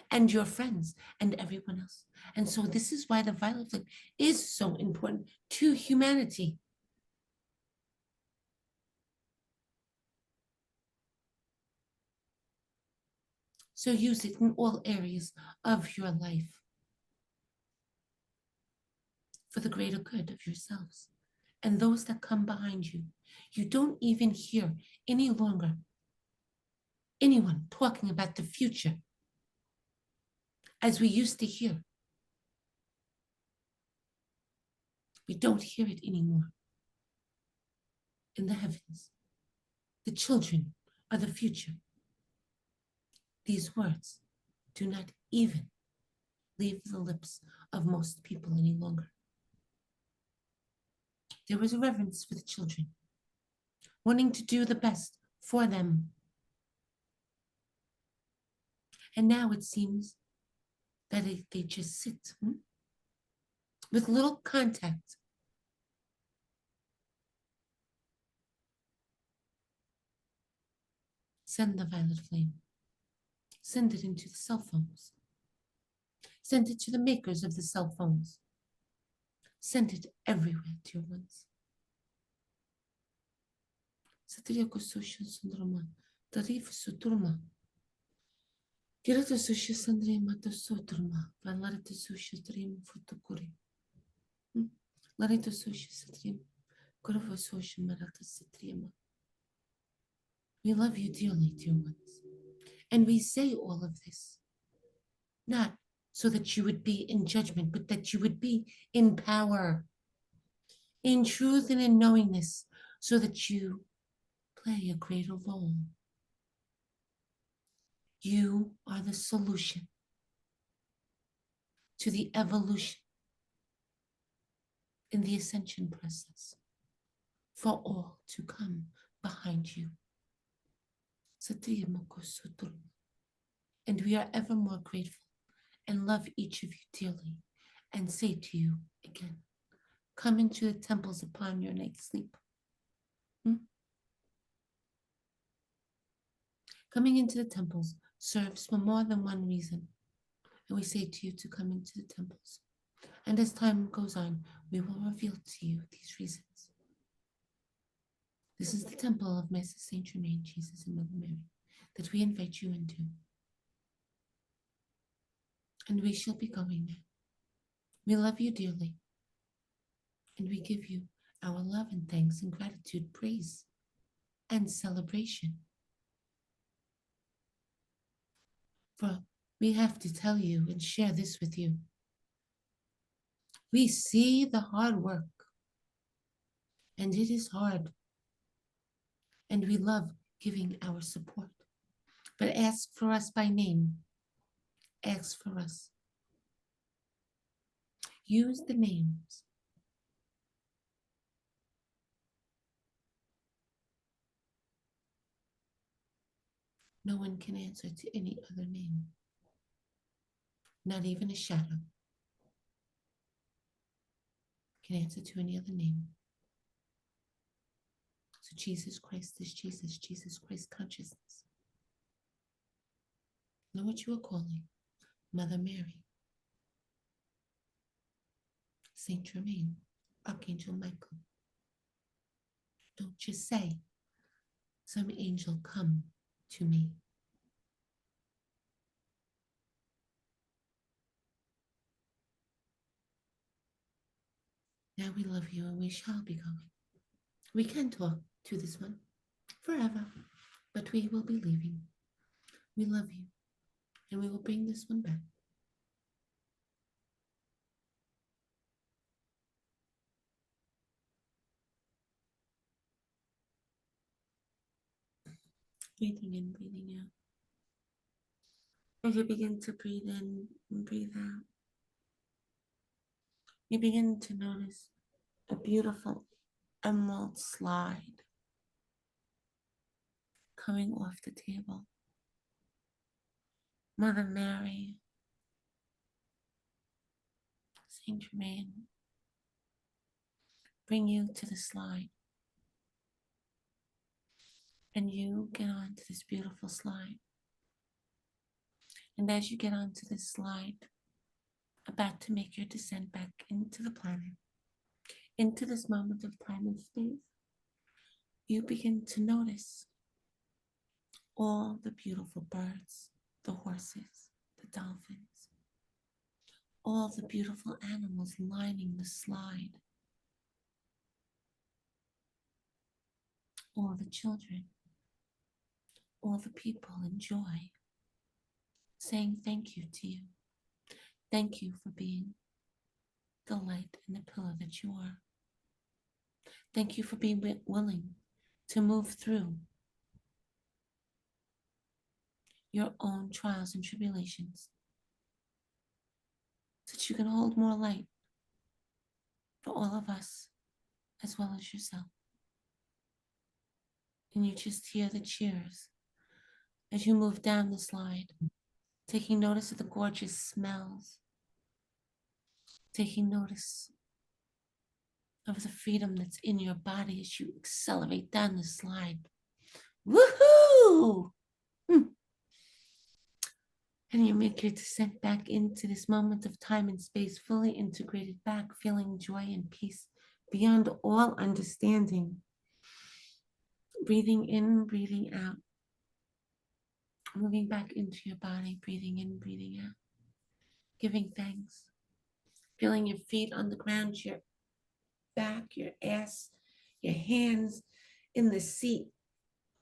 and your friends and everyone else. And so this is why the violet flame is so important to humanity. So use it in all areas of your life for the greater good of yourselves and those that come behind you. You don't even hear any longer anyone talking about the future as we used to hear. We don't hear it anymore. In the heavens, the children are the future. These words do not even leave the lips of most people any longer. There was a reverence for the children, wanting to do the best for them. And now it seems that they just sit with little contact. Send the violet flame. Send it into the cell phones. Send it to the makers of the cell phones. Send it everywhere, dear ones. Satria Kososha Sundrama, Tarif Suturma. Kirata Susha Sandrima to Suturma, Valarita Susha Dream Futukuri. Larita Susha Satrim, Kurva Susha Marata Satrima. We love you dearly, dear ones. And we say all of this, not so that you would be in judgment, but that you would be in power, in truth and in knowingness, so that you play a greater role. You are the solution to the evolution in the ascension process for all to come behind you. And we are ever more grateful and love each of you dearly and say to you again, come into the temples upon your night's sleep. Coming into the temples serves for more than one reason. And we say to you to come into the temples. And as time goes on, we will reveal to you these reasons. This is the temple of Master Saint Germain, Jesus and Mother Mary, that we invite you into. And we shall be going there. We love you dearly. And we give you our love and thanks and gratitude, praise and celebration. For we have to tell you and share this with you. We see the hard work, and it is hard. And we love giving our support. But ask for us by name. Ask for us. Use the names. No one can answer to any other name. Not even a shadow can answer to any other name. So Jesus Christ is Jesus, Jesus Christ consciousness. Know what you are calling Mother Mary, Saint Germain, Archangel Michael. Don't just say, some angel come to me. Now we love you and we shall be going. We can talk to this one forever, but we will be leaving. We love you and we will bring this one back. Breathing in, breathing out. As you begin to breathe in and breathe out, you begin to notice a beautiful emerald slide coming off the table. Mother Mary, Saint Germain, bring you to the slide. And you get onto this beautiful slide. And as you get onto this slide, about to make your descent back into the planet, into this moment of time and space, you begin to notice all the beautiful birds, the horses, the dolphins, all the beautiful animals lining the slide, all the children, all the people in joy, saying thank you to you. Thank you for being the light and the pillar that you are. Thank you for being willing to move through your own trials and tribulations so that you can hold more light for all of us as well as yourself. And you just hear the cheers as you move down the slide, taking notice of the gorgeous smells, taking notice of the freedom that's in your body as you accelerate down the slide. Woohoo! And you make your descent back into this moment of time and space, fully integrated back, feeling joy and peace beyond all understanding. Breathing in, breathing out. Moving back into your body, breathing in, breathing out. Giving thanks. Feeling your feet on the ground, your back, your ass, your hands in the seat,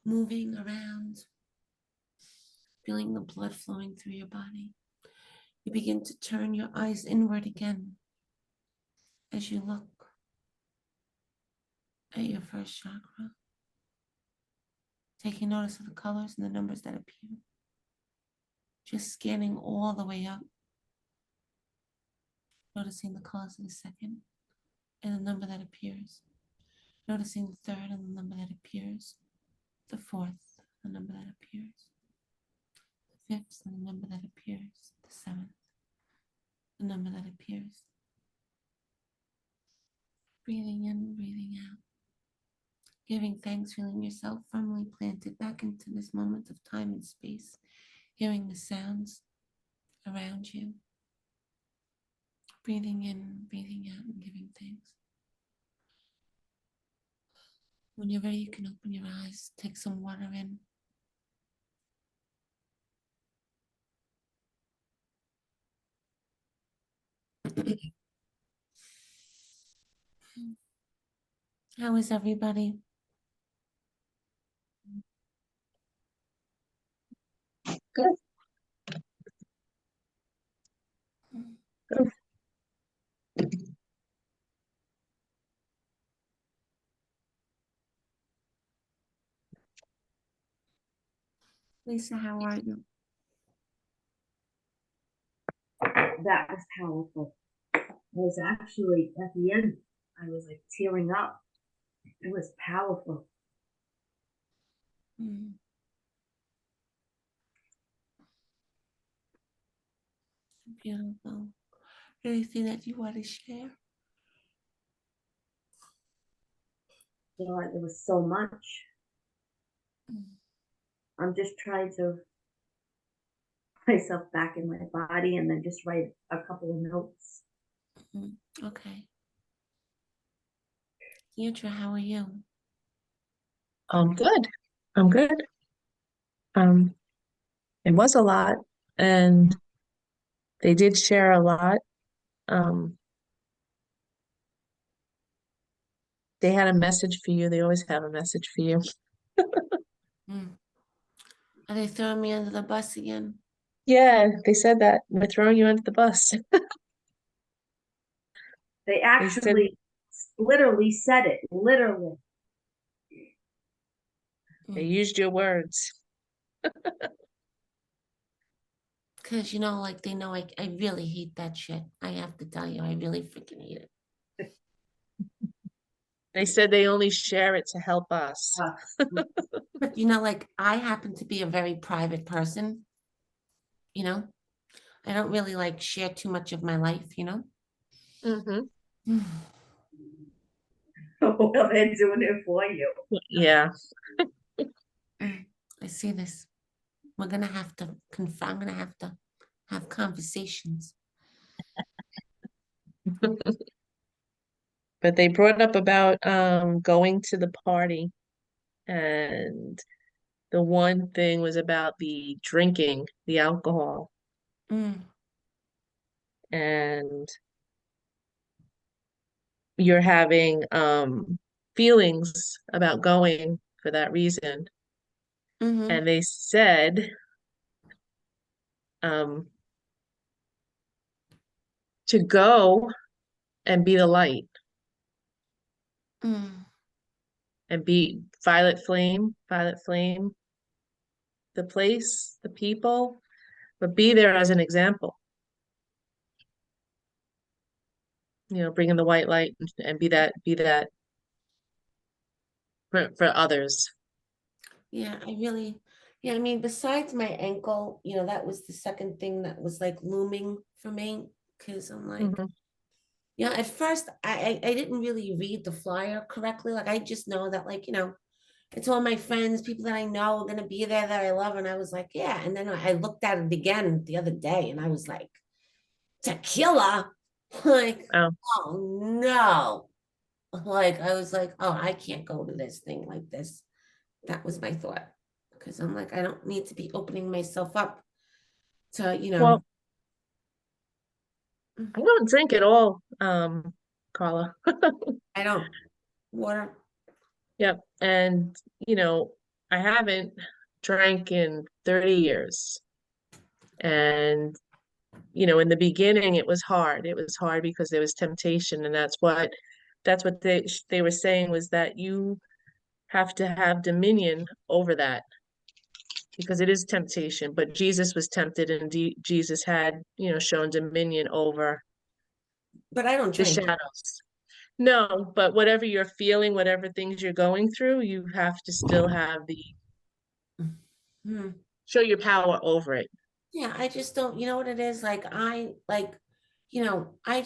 moving around. Feeling the blood flowing through your body. You begin to turn your eyes inward again as you look at your first chakra, taking notice of the colors and the numbers that appear. Just scanning all the way up, noticing the colors of the second and the number that appears. Noticing the third and the number that appears. The fourth, the number that appears. The fifth, and the number that appears. The seventh, the number that appears. Breathing in, breathing out. Giving thanks, feeling yourself firmly planted back into this moment of time and space. Hearing the sounds around you. Breathing in, breathing out, and giving thanks. When you're ready, you can open your eyes, take some water in. How is everybody? Good. Good. Lisa, how are you? That was powerful. I was actually at the end, I was like tearing up. It was powerful. Mm. Beautiful. Anything that you want to share? You know, it was so much. Mm. I'm just trying to put myself back in my body and then just write a couple of notes. Mm. Okay. Deirdre, how are you? Good. I'm good. Um, it was a lot, and they did share a lot. Um, they had a message for you. They always have a message for you. Mm. Are they throwing me under the bus again? Yeah, they said that we're throwing you under the bus. They They actually literally said it, literally. they Mm. used your words. Because, like they know I really hate that shit. I have to tell you, I really freaking hate it. They said they only share it to help us. But, like I happen to be a very private person, you know? I don't really like share too much of my life, Mm-hmm. Mm. Well, they're doing it for you. Yeah. I see this. We're gonna have to I'm gonna have to have conversations. But they brought up about going to the party, and the one thing was about the drinking, the alcohol. Mm. And you're having feelings about going for that reason. Mm-hmm. And they said um, to go and be the light Mm. and be violet flame, the place, the people, but be there as an example. Bringing the white light and be that for others. Yeah, I mean, besides my ankle, that was the second thing that was like looming for me. Because I'm like, Mm-hmm. at first I didn't really read the flyer correctly. Like I just know that, like, it's all my friends, people that I know are gonna be there that I love. And I was like, yeah. And then I looked at it again the other day and I was like, tequila? Like, Oh, oh no. Like I was like, oh, I can't go to this thing like this. That was my thought. Because I'm like, I don't need to be opening myself up to, well, I don't drink at all, Carla. I don't water. Yep. And, you know, I haven't drank in 30 years. And, you know, in the beginning it was hard. It was hard because there was temptation, and that's what they were saying, was that you have to have dominion over that, because it is temptation. But Jesus was tempted, and Jesus had, you know, shown dominion over But I don't the drink. shadows. No, but whatever you're feeling, whatever things you're going through, you have to still have the Hmm. show your power over it. Yeah, I just don't, you know what it is? Like I like, I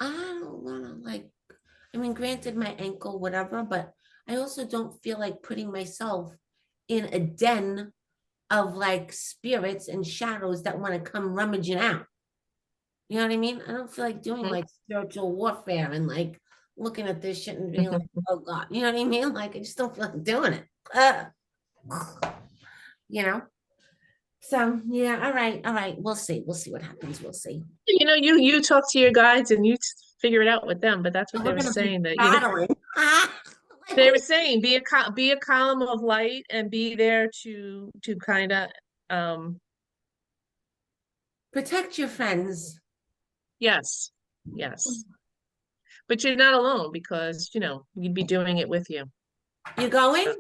don't wanna like, I mean, granted my ankle, whatever, but I also don't feel like putting myself in a den of like spirits and shadows that want to come rummaging out. You know what I mean? I don't feel like doing Mhm. like spiritual warfare and like looking at this shit and being like, oh God, you know what I mean? Like I just don't feel like doing it. You know? So yeah, all right. We'll see. We'll see what happens. We'll see. You know, you talk to your guides and you figure it out with them, but that's what And they we're were gonna be saying, that, you know, battling. Like, they were saying be a column of light and be there to kind of um protect your friends. yes, yes. But you're not alone, because, you know, you'd be doing it with you. You So going?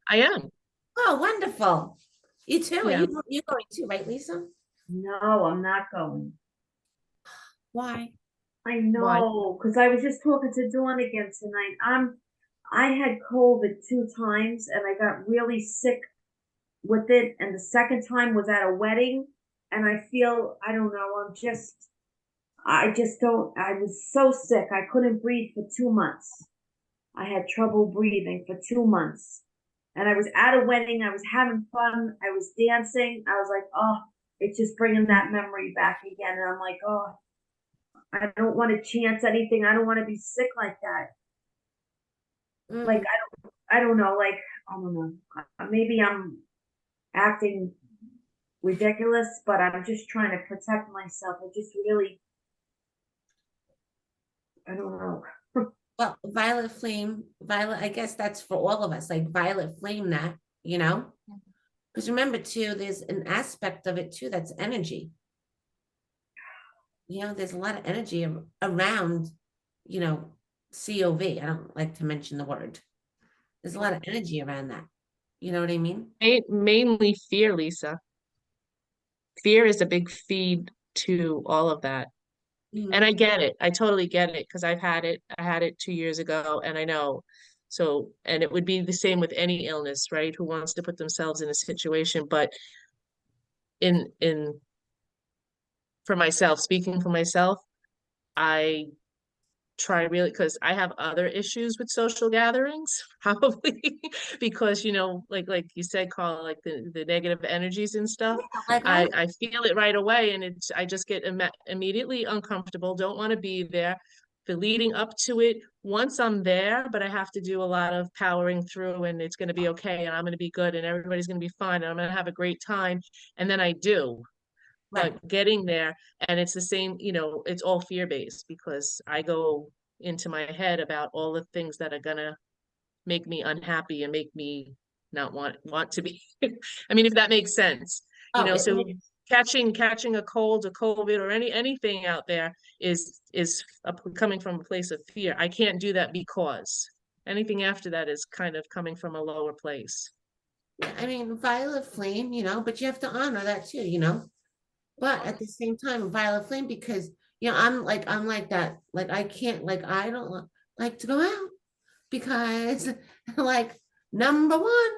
I am. Oh, wonderful. You too? Are Yeah. you going too, right, Lisa? No, I'm not going. Why? I Why? know, because I was just talking to Dawn again tonight. I had COVID 2 times and I got really sick with it. And the second time was at a wedding. And I feel, I don't know, I just don't, I was so sick. I couldn't breathe for 2 months. I had trouble breathing for 2 months. And I was at a wedding. I was having fun. I was dancing. I was like, oh, it's just bringing that memory back again. And I'm like, oh, I don't want to chance anything. I don't want to be sick like that. Like, Mm. I don't know. Like, I don't know. Maybe I'm acting ridiculous, but I'm just trying to protect myself. I just really, I don't know. Well, violet flame, violet, I guess that's for all of us, like violet flame that, you know? Because remember too, there's an aspect of it too that's energy. You know, there's a lot of energy around, you know, COV. I don't like to mention the word. There's a lot of energy around that. You know what I mean? Mainly fear, Lisa. Fear is a big feed to all of that. And Mhm. I get it. I totally get it, because I've had it. I had it 2 years ago, and I know. So, and it would be the same with any illness, right? Who wants to put themselves in a situation? But in for myself, speaking for myself, I try really, because I have other issues with social gatherings, probably because, you know, like you said, Carl, like the negative energies and stuff. Like I feel it right away, and I just get immediately uncomfortable, don't want to be there. The leading up to it, once I'm there, but I have to do a lot of powering through, and it's going to be okay, and I'm going to be good, and everybody's going to be fine, and I'm going to have a great time. And then I do. right. But getting there, and it's the same, you know, it's all fear-based, because I go into my head about all the things that are gonna make me unhappy and make me not want to be. I mean, if that makes sense, you Oh, know, I so mean, catching a cold, a COVID, or anything out there is coming from a place of fear. I can't do that, because anything after that is kind of coming from a lower place. yeah, I mean, violet flame, you know, but you have to honor that too, you know. But at the same time, violet flame, because I'm like that. Like I can't, like I don't like to go out because like number one,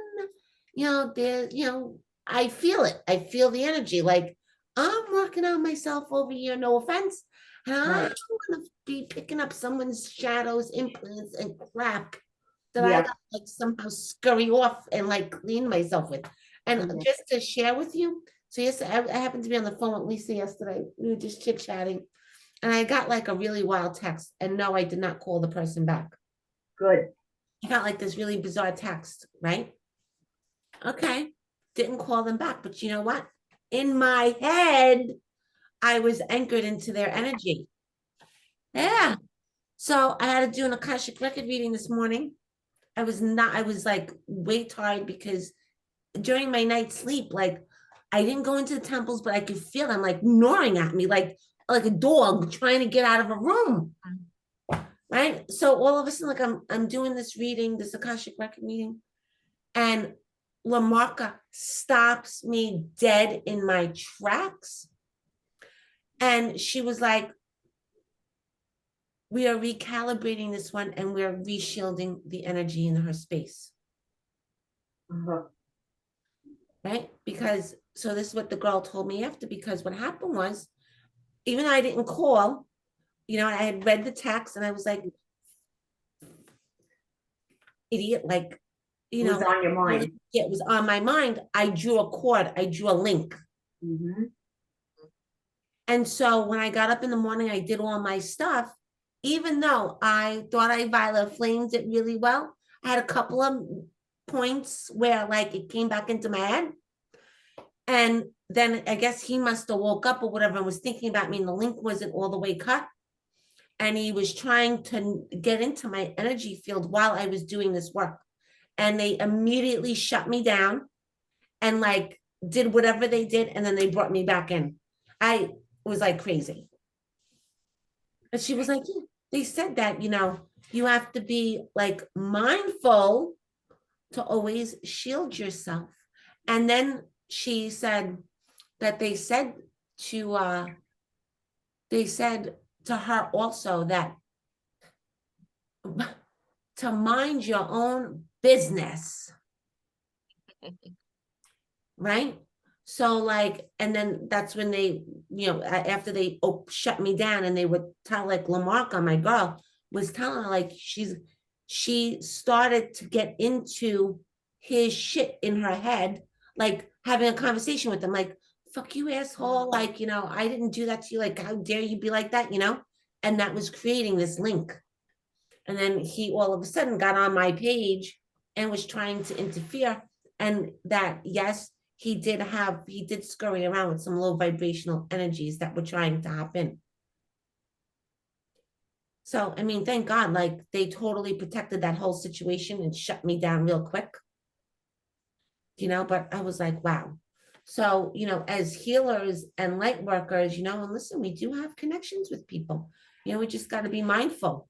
I feel it. I feel the energy. Like I'm working on myself over here, no offense. And I Right. don't want to be picking up someone's shadows, implants, and crap that I Yeah. got like somehow scurry off and like clean myself with. And Mhm. just to share with you, so yesterday I happened to be on the phone with Lisa yesterday. We were just chit-chatting, and I got like a really wild text. And no, I did not call the person back. Good. I got like this really bizarre text, right? Okay, didn't call them back, but you know what? In my head, I was anchored into their energy. Yeah. So I had to do an Akashic record reading this morning. I was like way tired because during my night sleep, like I didn't go into the temples, but I could feel them like gnawing at me, like a dog trying to get out of a room. Right. So all of a sudden, like I'm doing this reading, this Akashic record reading, and Lamarca stops me dead in my tracks. And she was like, we are recalibrating this one and we're reshielding the energy in her space. Uh-huh. Right? Because so this is what the girl told me after, because what happened was, even though I didn't call, I had read the text and I was like, idiot, like, It was on your mind. it was on my mind. I drew a cord, I drew a link. Mm-hmm. And so when I got up in the morning, I did all my stuff. Even though I thought I violet flamed it really well, I had a couple of points where like it came back into my head. And then I guess he must have woke up or whatever and was thinking about me, and the link wasn't all the way cut. And he was trying to get into my energy field while I was doing this work. And they immediately shut me down and like did whatever they did. And then they brought me back in. I was like crazy. And she was like, yeah, they said that, you have to be like mindful to always shield yourself. And then she said that they said to her also that to mind your own business, right? So like, and then that's when they, after they shut me down, and they would tell like Lamarca, my girl, was telling her like she started to get into his shit in her head, like having a conversation with him, like, fuck you, asshole, like, I didn't do that to you, like, how dare you be like that, and that was creating this link. And then he all of a sudden got on my page and was trying to interfere. And that, yes, he did scurry around with some low vibrational energies that were trying to hop in. So, I mean, thank God, like they totally protected that whole situation and shut me down real quick. But I was like, wow. So, as healers and light workers, and listen, we do have connections with people. We just got to be mindful,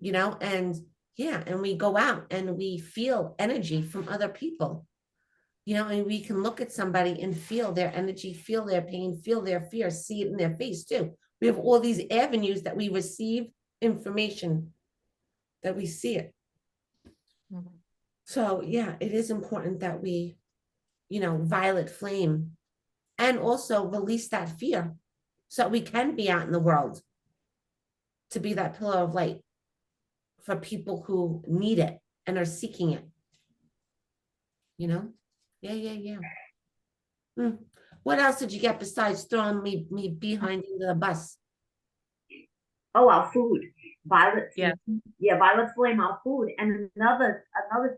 and yeah, and we go out and we feel energy from other people, and we can look at somebody and feel their energy, feel their pain, feel their fear, see it in their face too. We have all these avenues that we receive information, that we see it. Mhm. So yeah, it is important that we, violet flame and also release that fear so we can be out in the world to be that pillar of light for people who need it and are seeking it. Yeah. What else did you get besides throwing me behind into the bus? Oh, our food. Violet. Yeah. Yeah, violet flame our food. And another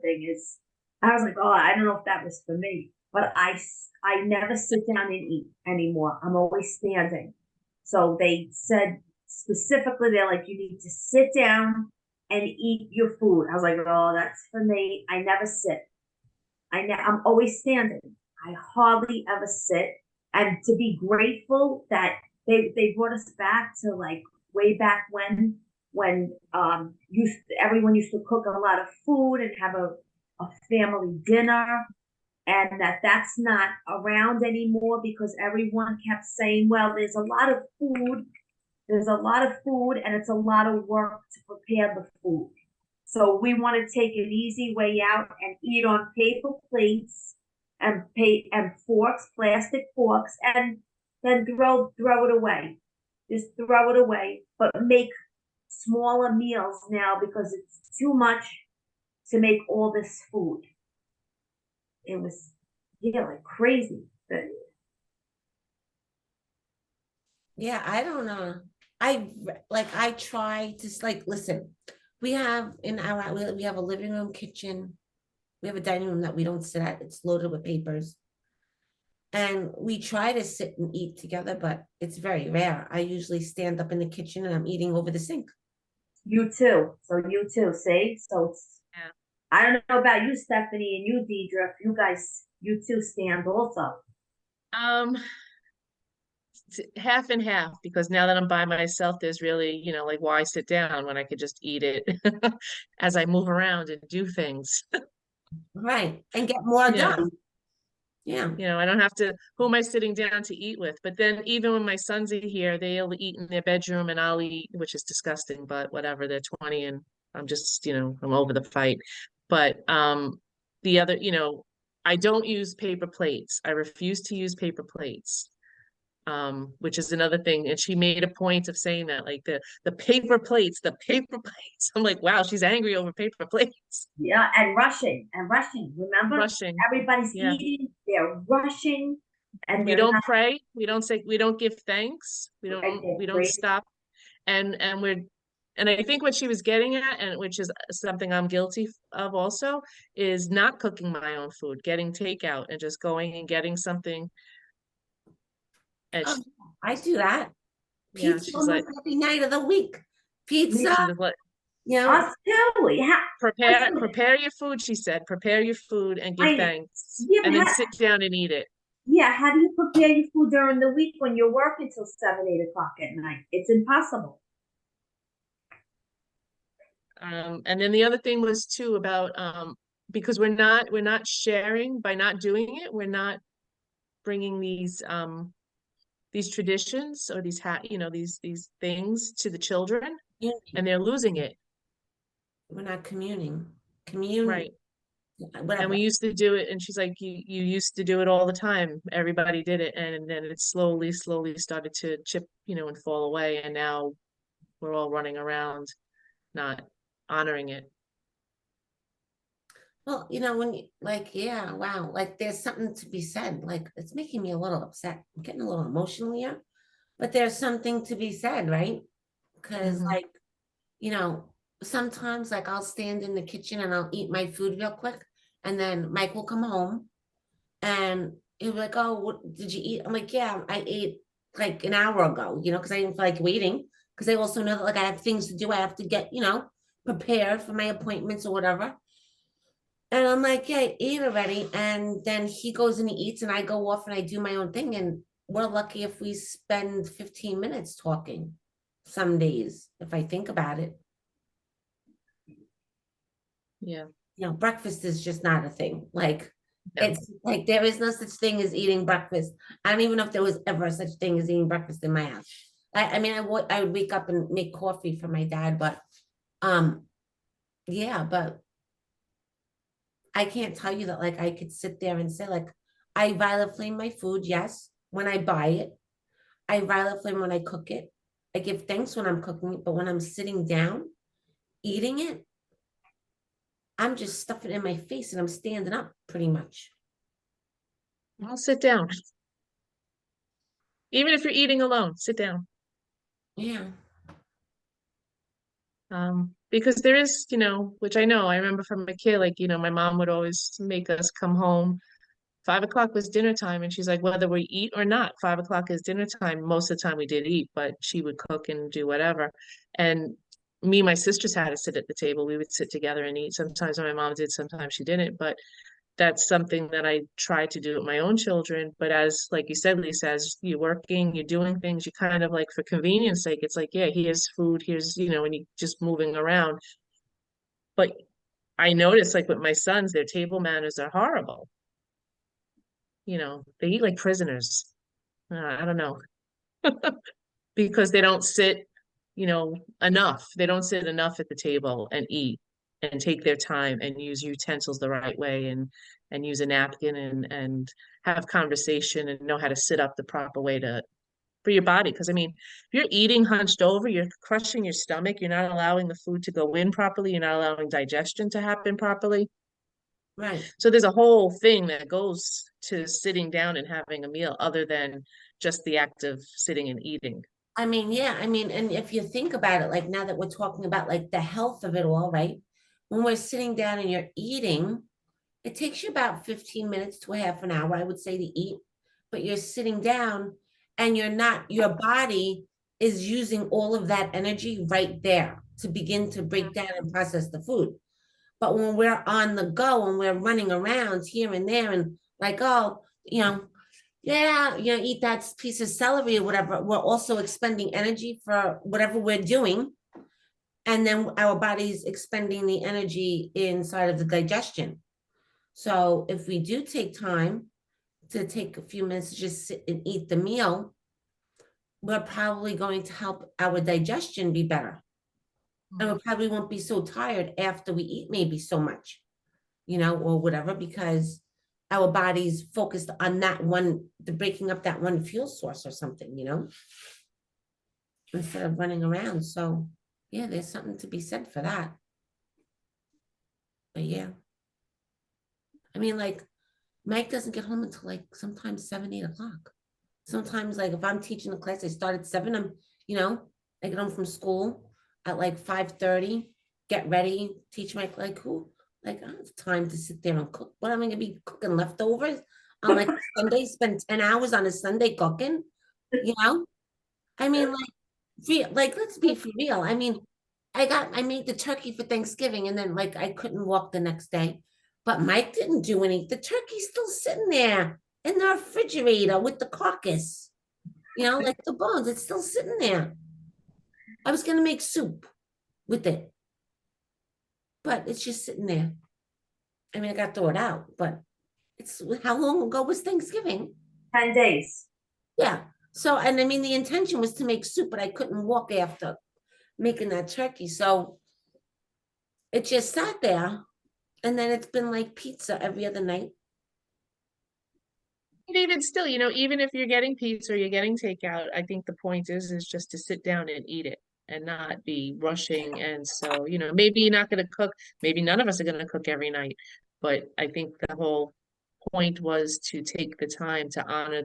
thing is, I was like, oh, I don't know if that was for me, but I never sit down and eat anymore. I'm always standing. So they said specifically, they're like, you need to sit down and eat your food. I was like, oh, that's for me. I never sit. I'm always standing. I hardly ever sit. And to be grateful that they brought us back to like way back when everyone used to cook a lot of food and have a family dinner, and that's not around anymore because everyone kept saying, well, there's a lot of food and it's a lot of work to prepare the food. So we want to take an easy way out and eat on paper plates and forks, plastic forks, and then throw it away. Just throw it away, but make smaller meals now because it's too much to make all this food. It was, yeah, like crazy. But Yeah, I don't know. I try to like listen. We have in our we have a living room, kitchen. We have a dining room that we don't sit at. It's loaded with papers. And we try to sit and eat together, but it's very rare. I usually stand up in the kitchen and I'm eating over the sink. you too. So you too, see? So it's, Yeah. I don't know about you, Stephanie, and you, Deidre, if you guys, you two stand also. Um, half and half, because now that I'm by myself, there's really, like why sit down when I could just eat it as I move around and do things. Right. And get more You know, done. Yeah. I don't have to, who am I sitting down to eat with? But then even when my sons are here, they'll eat in their bedroom and I'll eat, which is disgusting, but whatever, they're 20 and I'm just, I'm over the fight. But the other, I don't use paper plates. I refuse to use paper plates. Which is another thing. And she made a point of saying that, like the paper plates, the paper plates. I'm like, wow, she's angry over paper plates. Yeah, and rushing. Remember, Rushing. everybody's Yeah. eating, they're rushing, and We they're don't not. pray. We don't say, we don't give thanks. We don't, They're we don't crazy. stop. And I think what she was getting at, and which is something I'm guilty of also, is not cooking my own food, getting takeout and just going and getting something. And Oh, I do that. yeah, Pizza she's like, almost every night of the week. Me, Pizza, she was like, you know, us too. Yeah, listen, prepare your food, she said. Prepare your food and give I thanks. yeah, And then sit down and eat it. yeah. How do you prepare your food during the week when you're working till 7, 8 o'clock at night? It's impossible. And then the other thing was too about because we're not sharing by not doing it, we're not bringing these traditions or these things to the children, communing. and they're losing it. We're not communing. Commune, Right. And whatever. we used to do it, and she's like, you used to do it all the time. Everybody did it, and then it slowly started to chip, and fall away, and now we're all running around not honoring it. Well, when you like, yeah, wow, like there's something to be said. Like it's making me a little upset. I'm getting a little emotional here, but there's something to be said, right? Because Hmm. like, you know, sometimes like I'll stand in the kitchen and I'll eat my food real quick, and then Mike will come home and he'll be like, "Oh, what did you eat?" I'm like, "Yeah, I ate like an hour ago," because I didn't feel like waiting. Because I also know that like I have things to do. I have to get, prepared for my appointments or whatever. And I'm like, "Yeah, I ate already." And then he goes and he eats, and I go off and I do my own thing. And we're lucky if we spend 15 minutes talking some days, if I think about it. Yeah. Breakfast is just not a thing. Like, No. it's like there is no such thing as eating breakfast. I don't even know if there was ever such thing as eating breakfast in my house. I mean, I would wake up and make coffee for my dad, but um, yeah, but I can't tell you that like I could sit there and say like I violet flame my food, yes, when I buy it. I violet flame when I cook it. I give thanks when I'm cooking it, but when I'm sitting down eating it, I'm just stuffing it in my face and I'm standing up pretty much. I'll sit down. Even if you're eating alone, sit down. Yeah. Because there is, which I remember from a kid, like, my mom would always make us come home. 5 o'clock was dinner time, and she's like, whether we eat or not, 5 o'clock is dinner time. Most of the time we did eat, but she would cook and do whatever. And me and my sisters had to sit at the table. We would sit together and eat. Sometimes my mom did, sometimes she didn't. But that's something that I try to do with my own children. But as, like you said, Lisa, as you're working, you're doing things, you kind of like for convenience sake, it's like, yeah, here's food, here's, and you just moving around. But I notice like with my sons, their table manners are horrible. They eat like prisoners. I don't know, because they don't sit, enough. They don't sit enough at the table and eat and take their time and use utensils the right way and use a napkin and have conversation and know how to sit up the proper way to for your body. Because I mean, if you're eating hunched over, you're crushing your stomach, you're not allowing the food to go in properly, you're not allowing digestion to happen properly. Right. So there's a whole thing that goes to sitting down and having a meal other than just the act of sitting and eating. I mean, yeah, I mean, and if you think about it, like now that we're talking about like the health of it all, right? When we're sitting down and you're eating, it takes you about 15 minutes to a half an hour, I would say, to eat, but you're sitting down and you're not, your body is using all of that energy right there to begin to break down and process the food. But when we're on the go and we're running around here and there and like, oh, yeah, eat that piece of celery or whatever, we're also expending energy for whatever we're doing. And then our body's expending the energy inside of the digestion. So if we do take time to take a few minutes to just sit and eat the meal, we're probably going to help our digestion be better. And we probably won't be so tired after we eat maybe so much, or whatever, because our body's focused on that one, the breaking up that one fuel source or something, instead of running around. So yeah, there's something to be said for that. But yeah. I mean, like, Mike doesn't get home until like sometimes 7, 8 o'clock. Sometimes, like, if I'm teaching a class, I start at 7. I get home from school at like 5:30, get ready, teach my like who like I don't have time to sit there and cook. What am I gonna be cooking leftovers on like Sunday? Spend 10 hours on a Sunday cooking, you know? I mean, like let's be for real. I mean, I made the turkey for Thanksgiving and then like I couldn't walk the next day. But Mike didn't do any. The turkey's still sitting there in the refrigerator with the carcass. Like the bones, it's still sitting there. I was gonna make soup with it, but it's just sitting there. I mean, I got to throw it out, but it's how long ago was Thanksgiving? 10 days. Yeah. So, and I mean, the intention was to make soup, but I couldn't walk after making that turkey. So it just sat there. And then it's been like pizza every other night. And even still, even if you're getting pizza or you're getting takeout, I think the point is just to sit down and eat it and not be rushing. And so, maybe you're not going to cook. Maybe none of us are going to cook every night. But I think the whole point was to take the time to honor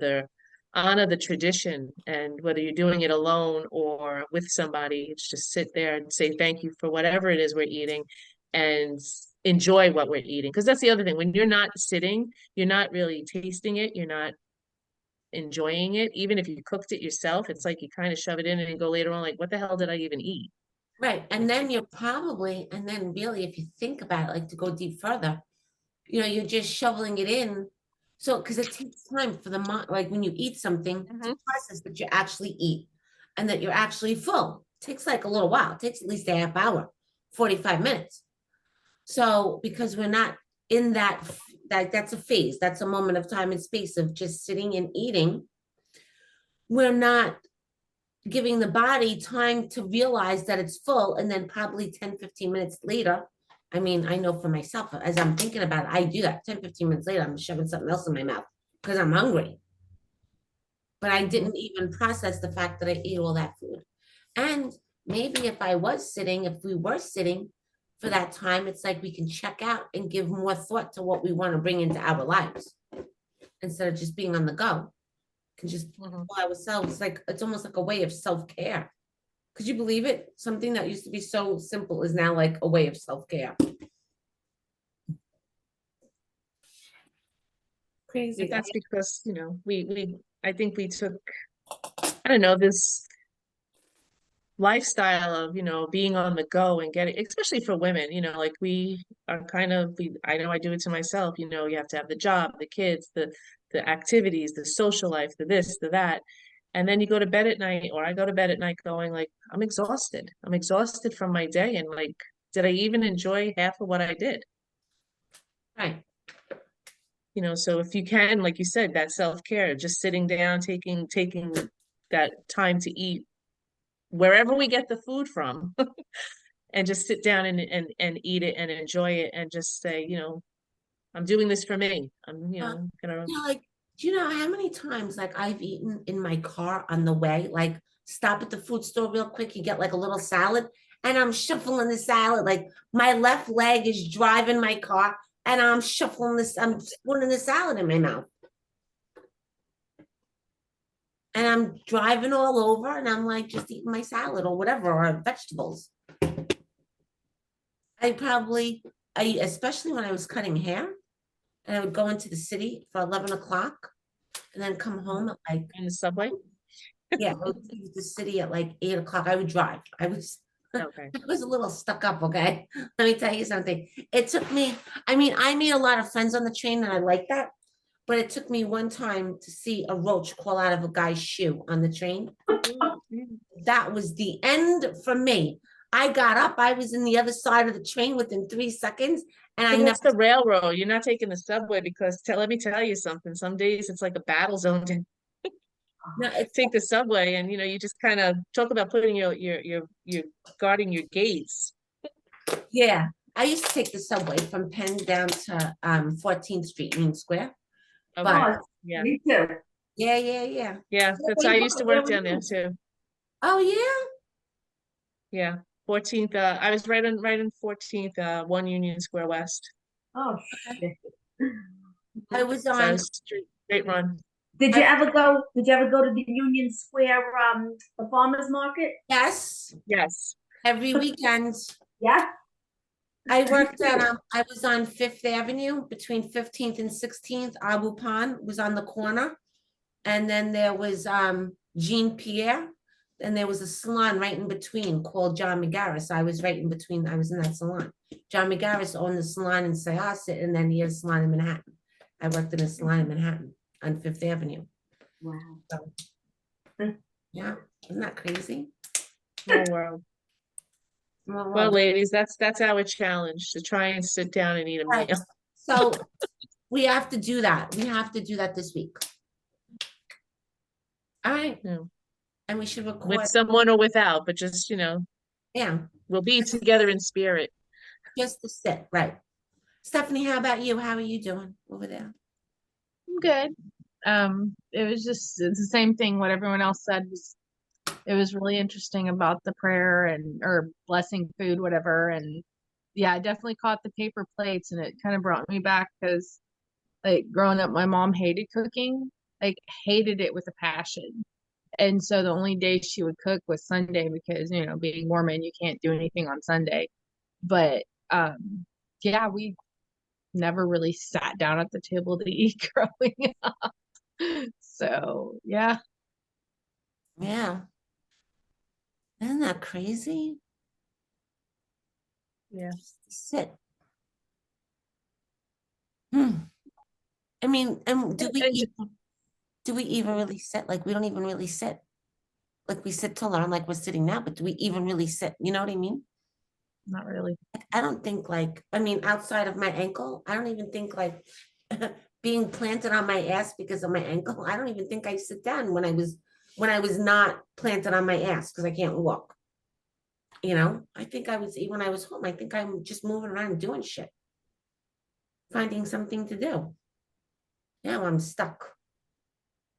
the tradition. And whether you're doing it alone or with somebody, it's just sit there and say thank you for whatever it is we're eating and enjoy what we're eating. Because that's the other thing. When you're not sitting, you're not really tasting it. You're not enjoying it. Even if you cooked it yourself, it's like you kind of shove it in and you go later on, like, what the hell did I even eat? Right. And then and then really, if you think about it, like to go deep further, you're just shoveling it in. So, because it takes time for the mind, like when you eat something to process that you actually eat and that you're actually full. It takes like a little while. It takes at least a half hour, 45 minutes. So, because we're not in that's a phase, that's a moment of time and space of just sitting and eating. We're not giving the body time to realize that it's full. And then probably 10, 15 minutes later, I mean, I know for myself, as I'm thinking about it, I do that 10, 15 minutes later, I'm shoving something else in my mouth because I'm hungry. But I didn't even process the fact that I ate all that food. And maybe if we were sitting for that time, it's like we can check out and give more thought to what we want to bring into our lives instead of just being on the go. Can just ourselves, like it's almost like a way of self-care. Could you believe it? Something that used to be so simple is now like a way of self-care. Crazy. But that's because, I think we took, I don't know, this lifestyle of, being on the go and getting, especially for women, like we are I know I do it to myself, you have to have the job, the kids, the activities, the social life, the this, the that. And then you go to bed at night, or I go to bed at night going like, I'm exhausted. I'm exhausted from my day. And like, did I even enjoy half of what I did? Right. So if you can, like you said, that self-care, just sitting down, taking that time to eat wherever we get the food from and just sit down and eat it and enjoy it and just say, I'm doing this for me. I'm, gonna Like Do you know how many times like I've eaten in my car on the way? Like stop at the food store real quick, you get like a little salad, and I'm shuffling the salad. Like my left leg is driving my car, and I'm shuffling this, I'm putting the salad in my mouth. And I'm driving all over, and I'm like just eating my salad or whatever, or vegetables. I probably, especially when I was cutting hair, and I would go into the city for 11 o'clock and then come home at like, In the subway? yeah, I would leave the city at like 8 o'clock. I would drive. Okay. I was a little stuck up, okay? Let me tell you something. It took me, I mean, I made a lot of friends on the train and I like that, but it took me one time to see a roach crawl out of a guy's shoe on the train. That was the end for me. I got up, I was in the other side of the train within 3 seconds, and I But never, that's the railroad. You're not taking the subway because let me tell you something. Some days it's like a battle zone to no, it's, take the subway, and you just kind of talk about putting your guarding your gates. yeah. I used to take the subway from Penn down to 14th Street, Union Square. But Okay. Oh, Yeah. me too. yeah. Yeah. That's I used to work down there too. Oh, yeah. Yeah. 14th. I was right in 14th, 1 Union Square West. Oh, shit. I was So I on, was straight run. Did you I, ever go? Did you ever go to the Union Square, the farmers market? yes, Yes. every weekend. Yes. I worked at, I was on Fifth Avenue between 15th and 16th. Abu Pan was on the corner. And then there was Jean Pierre. And there was a salon right in between called John McGarris. I was right in between. I was in that salon. John McGarris owned the salon in Syosset, and then he had a salon in Manhattan. I worked in a salon in Manhattan on Fifth Avenue. Wow. So, yeah, isn't that crazy? Small world. Well, Well, ladies, that's our challenge to try and sit down and eat a right. meal. So we have to do that. We have to do that this week. All right. Yeah. And we should With record. someone or without, but just, Yeah, we'll be together in spirit. just to sit. Right. Stephanie, how about you? How are you doing over there? I'm good. It's the same thing what everyone else said was it was really interesting about the prayer and or blessing food, whatever. And yeah, I definitely caught the paper plates and it kind of brought me back because like growing up, my mom hated cooking, like hated it with a passion. And so the only day she would cook was Sunday because, being Mormon, you can't do anything on Sunday. But yeah, we never really sat down at the table to eat growing up. So yeah. Yeah. Isn't that crazy? Yeah. Sit. I mean, and do we even really sit? Like we don't even really sit. Like we sit to learn like we're sitting now, but do we even really sit? You know what I mean? Not really. Like, I don't think like, I mean, outside of my ankle, I don't even think like being planted on my ass because of my ankle. I don't even think I sit down when I was not planted on my ass because I can't walk. I think I was when I was home, I think I'm just moving around doing shit, finding something to do. Now I'm stuck.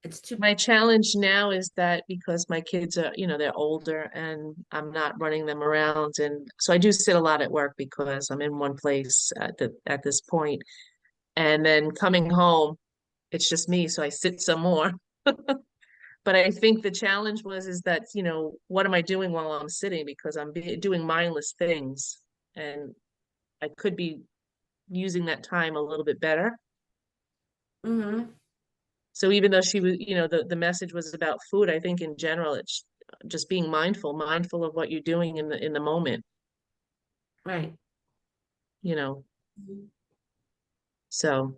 It's too My challenge now is that because my kids are, they're older and I'm not running them around. And so I do sit a lot at work because I'm in one place at this point. And then coming home, it's just me. So I sit some more. But I think the challenge is that, what am I doing while I'm sitting? Because I'm doing mindless things and I could be using that time a little bit better. Mm-hmm. So even though she was, the message was about food, I think in general, it's just being mindful of what you're doing in the moment, Right. you know. Mhm. So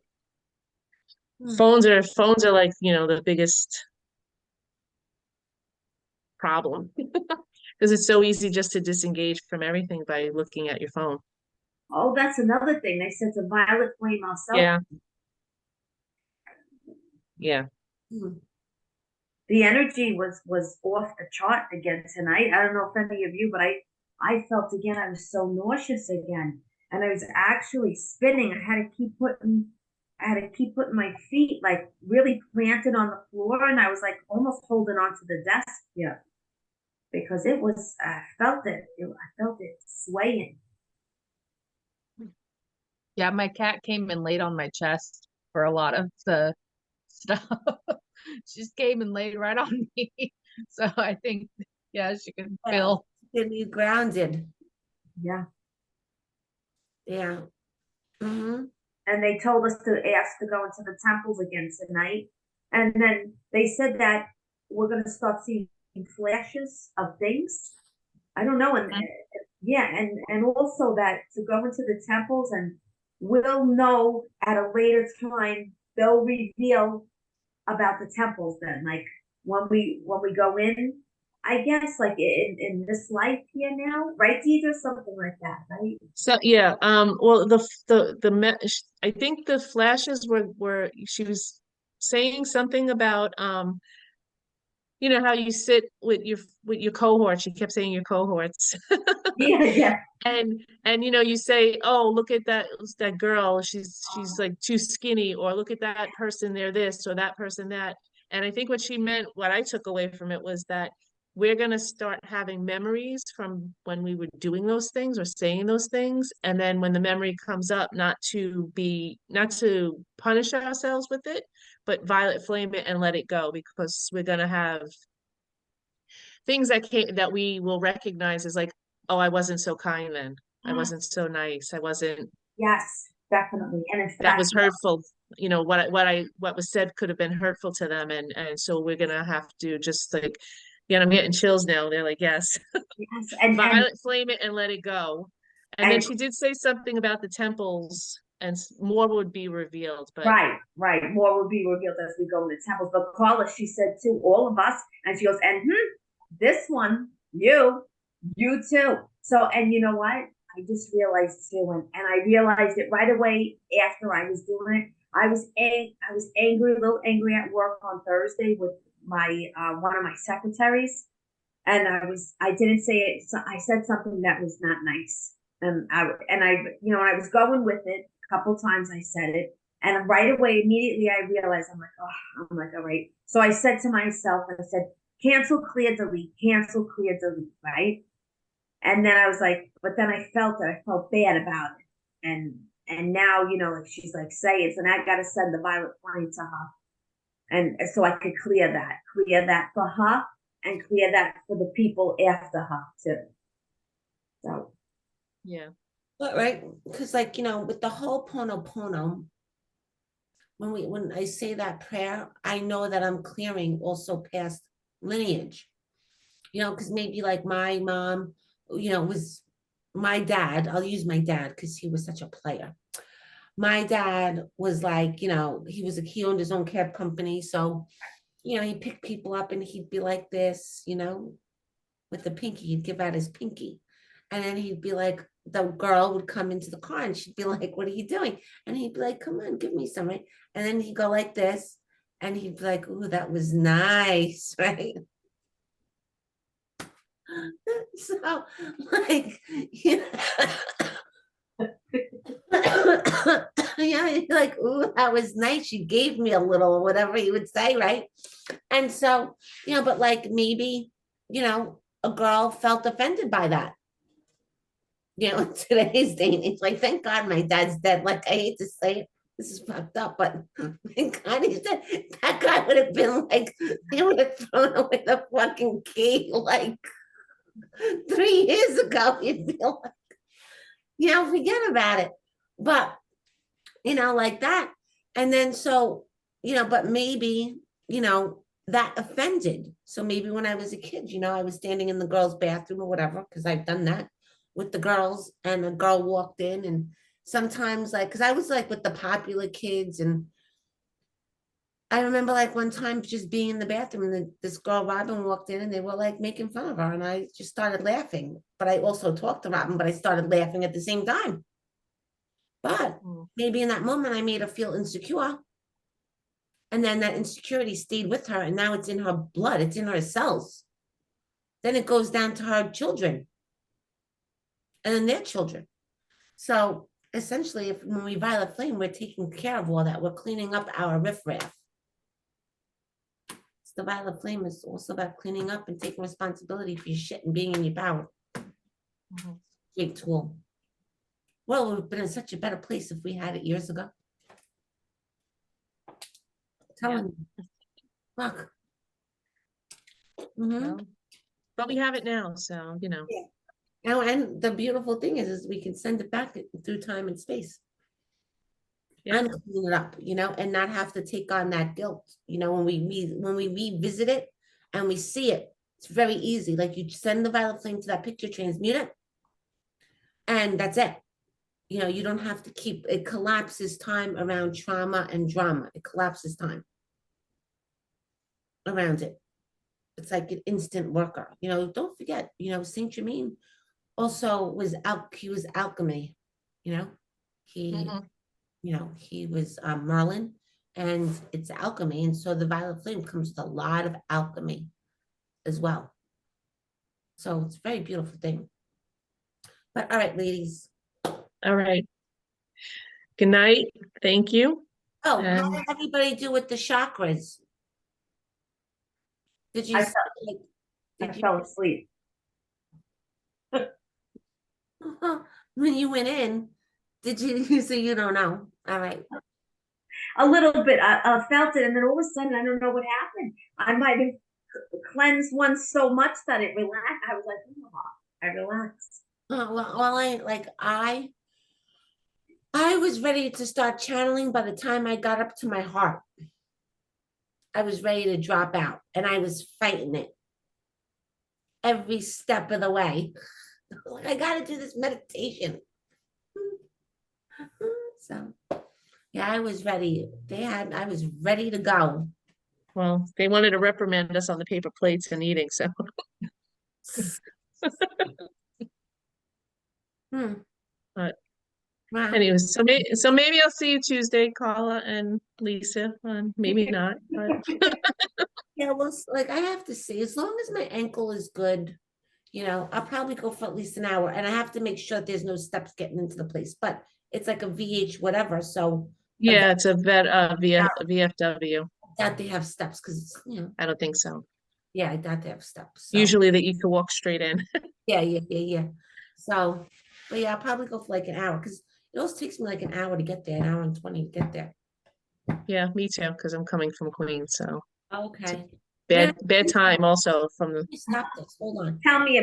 Hmm. phones are like, the biggest problem because it's so easy just to disengage from everything by looking at your phone. Oh, that's another thing. They said it's a violet flame ourselves. Yeah. Yeah. Hmm. The energy was off the chart again tonight. I don't know if any of you, but I felt again I was so nauseous again, and I was actually spinning. I had to keep putting I had to keep putting my feet like really planted on the floor, and I was like almost holding onto the desk here because it was. I felt it. I felt it swaying. Yeah, my cat came and laid on my chest for a lot of the stuff. She just came and laid right on me. So I think, yeah, she can feel. Get you grounded. Yeah. Yeah. Mm-hmm. And they told us to ask to go into the temples again tonight. And then they said that we're going to start seeing flashes of things. I don't know. And yeah, and also that to go into the temples and we'll know at a later time, they'll reveal about the temples then. Like when we go in, I guess like in this life here now, right, Deidre? Something like that, right? So yeah, well, I think the flashes were she was saying something about you know how you sit with your cohorts. She kept saying your cohorts. Yeah, yeah. And you know, you say, oh, look at that girl, she's like too skinny, or look at that person, they're this, or that person that. And I think what she meant, what I took away from it, was that we're going to start having memories from when we were doing those things or saying those things, and then when the memory comes up, not to punish ourselves with it, but violet flame it and let it go, because we're going to have things that we will recognize as like, oh, I wasn't so kind then. I wasn't so nice. I wasn't, Yes, definitely. And in that fact, was hurtful. You know, what was said could have been hurtful to them. And so we're gonna have to just like, yeah, I'm getting chills now. They're like, yes, yes, and violet flame it and let it go. And then and she did say something about the temples, and more would be revealed, but right, right. More will be revealed as we go in the temples. But Carla, she said to all of us, and she goes, and this one, you too. So, and you know what? I just realized too, and I realized it right away after I was doing it. I was angry, a little angry at work on Thursday with my one of my secretaries, and I didn't say it. So I said something that was not nice, and I you know, I was going with it. A couple times I said it, and right away, immediately I realized I'm like, all right. So I said to myself, I said, cancel, clear, delete, cancel, clear, delete, right? And then I was like, but then I felt bad about it, and now you know, like she's like, say it, so now I got to send the violet flame to her, and so I could clear that for her, and clear that for the people after her too. So yeah. But right, because like you know, with the whole pono, when I say that prayer, I know that I'm clearing also past lineage. You know, because maybe like my mom, you know, was my dad. I'll use my dad because he was such a player. My dad was like, you know, he owned his own cab company, so you know, he'd pick people up and he'd be like this, you know, with the pinky, he'd give out his pinky. And then he'd be like, the girl would come into the car and she'd be like, what are you doing? And he'd be like, come on, give me some, right? And then he'd go like this and he'd be like, oh, that was nice, right? So, like, you know, yeah, you're like, ooh, that was nice. You gave me a little, or whatever you would say, right? And so, you know, but like maybe, you know, a girl felt offended by that. You know, in today's day and age, like, thank God my dad's dead. Like, I hate to say it, this is fucked up, but thank God he's dead. That guy would have been like, he would have thrown away the fucking key like 3 years ago. He'd be like, you know, forget about it. But, you know, like that. And then so, you know, but maybe, you know, that offended. So maybe when I was a kid, you know, I was standing in the girls' bathroom or whatever, because I've done that with the girls, and a girl walked in, and sometimes like, because I was like with the popular kids, and I remember like one time just being in the bathroom, and this girl Robin walked in, and they were like making fun of her, and I just started laughing. But I also talked to Robin, but I started laughing at the same time. But maybe in that moment I made her feel insecure. And then that insecurity stayed with her, and now it's in her blood, it's in her cells. Then it goes down to her children and then their children. So essentially, if when we violet flame, we're taking care of all that. We're cleaning up our riffraff. So the violet flame is also about cleaning up and taking responsibility for your shit and being in your power. Great tool. Well, we've been in such a better place if we had it years ago. Telling you. Fuck. Mhm. Well, but we have it now, so, you know. Now, and the beautiful thing is we can send it back through time and space. Yeah. And clean it up, and not have to take on that guilt. When we revisit it and we see it, it's very easy. Like you send the violet flame to that picture, transmute it, and that's it. You don't have to keep it. Collapses time around trauma and drama. It collapses time around it. It's like an instant worker. Don't forget, Saint Germain also he was alchemy. He Mhm. he was Merlin, and it's alchemy. And so the violet flame comes with a lot of alchemy as well. So it's a very beautiful thing. But all right, ladies. All right. Good night. Thank you. Oh, how And did everybody do with the chakras? Did you I see, fell, I did you fell asleep. when you went in, did you so you don't know? All right. A little bit. I felt it, and then all of a sudden, I don't know what happened. I might have cleansed one so much that it relaxed. I was like, oh, I relaxed. I was ready to start channeling by the time I got up to my heart. I was ready to drop out, and I was fighting it every step of the way. Like, I got to do this meditation. So, yeah, I was ready. I was ready to go. well, they wanted to reprimand us on the paper plates and eating, so. But Wow. anyway, so maybe I'll see you Tuesday, Carla and Lisa, and maybe not, but Yeah, well, like I have to see, as long as my ankle is good, I'll probably go for at least an hour, and I have to make sure that there's no steps getting into the place. But it's like a VH whatever, so yeah, it's a VFW. that they have steps because I don't think so. yeah, I doubt they have steps. So Usually that you can walk straight in. yeah. So, but yeah, I'll probably go for like an hour because it also takes me like an hour to get there, an hour and 20 to get there. Yeah, me too, because I'm coming from Queens, so Okay. bad time also from the Stop this. Hold on. Tell me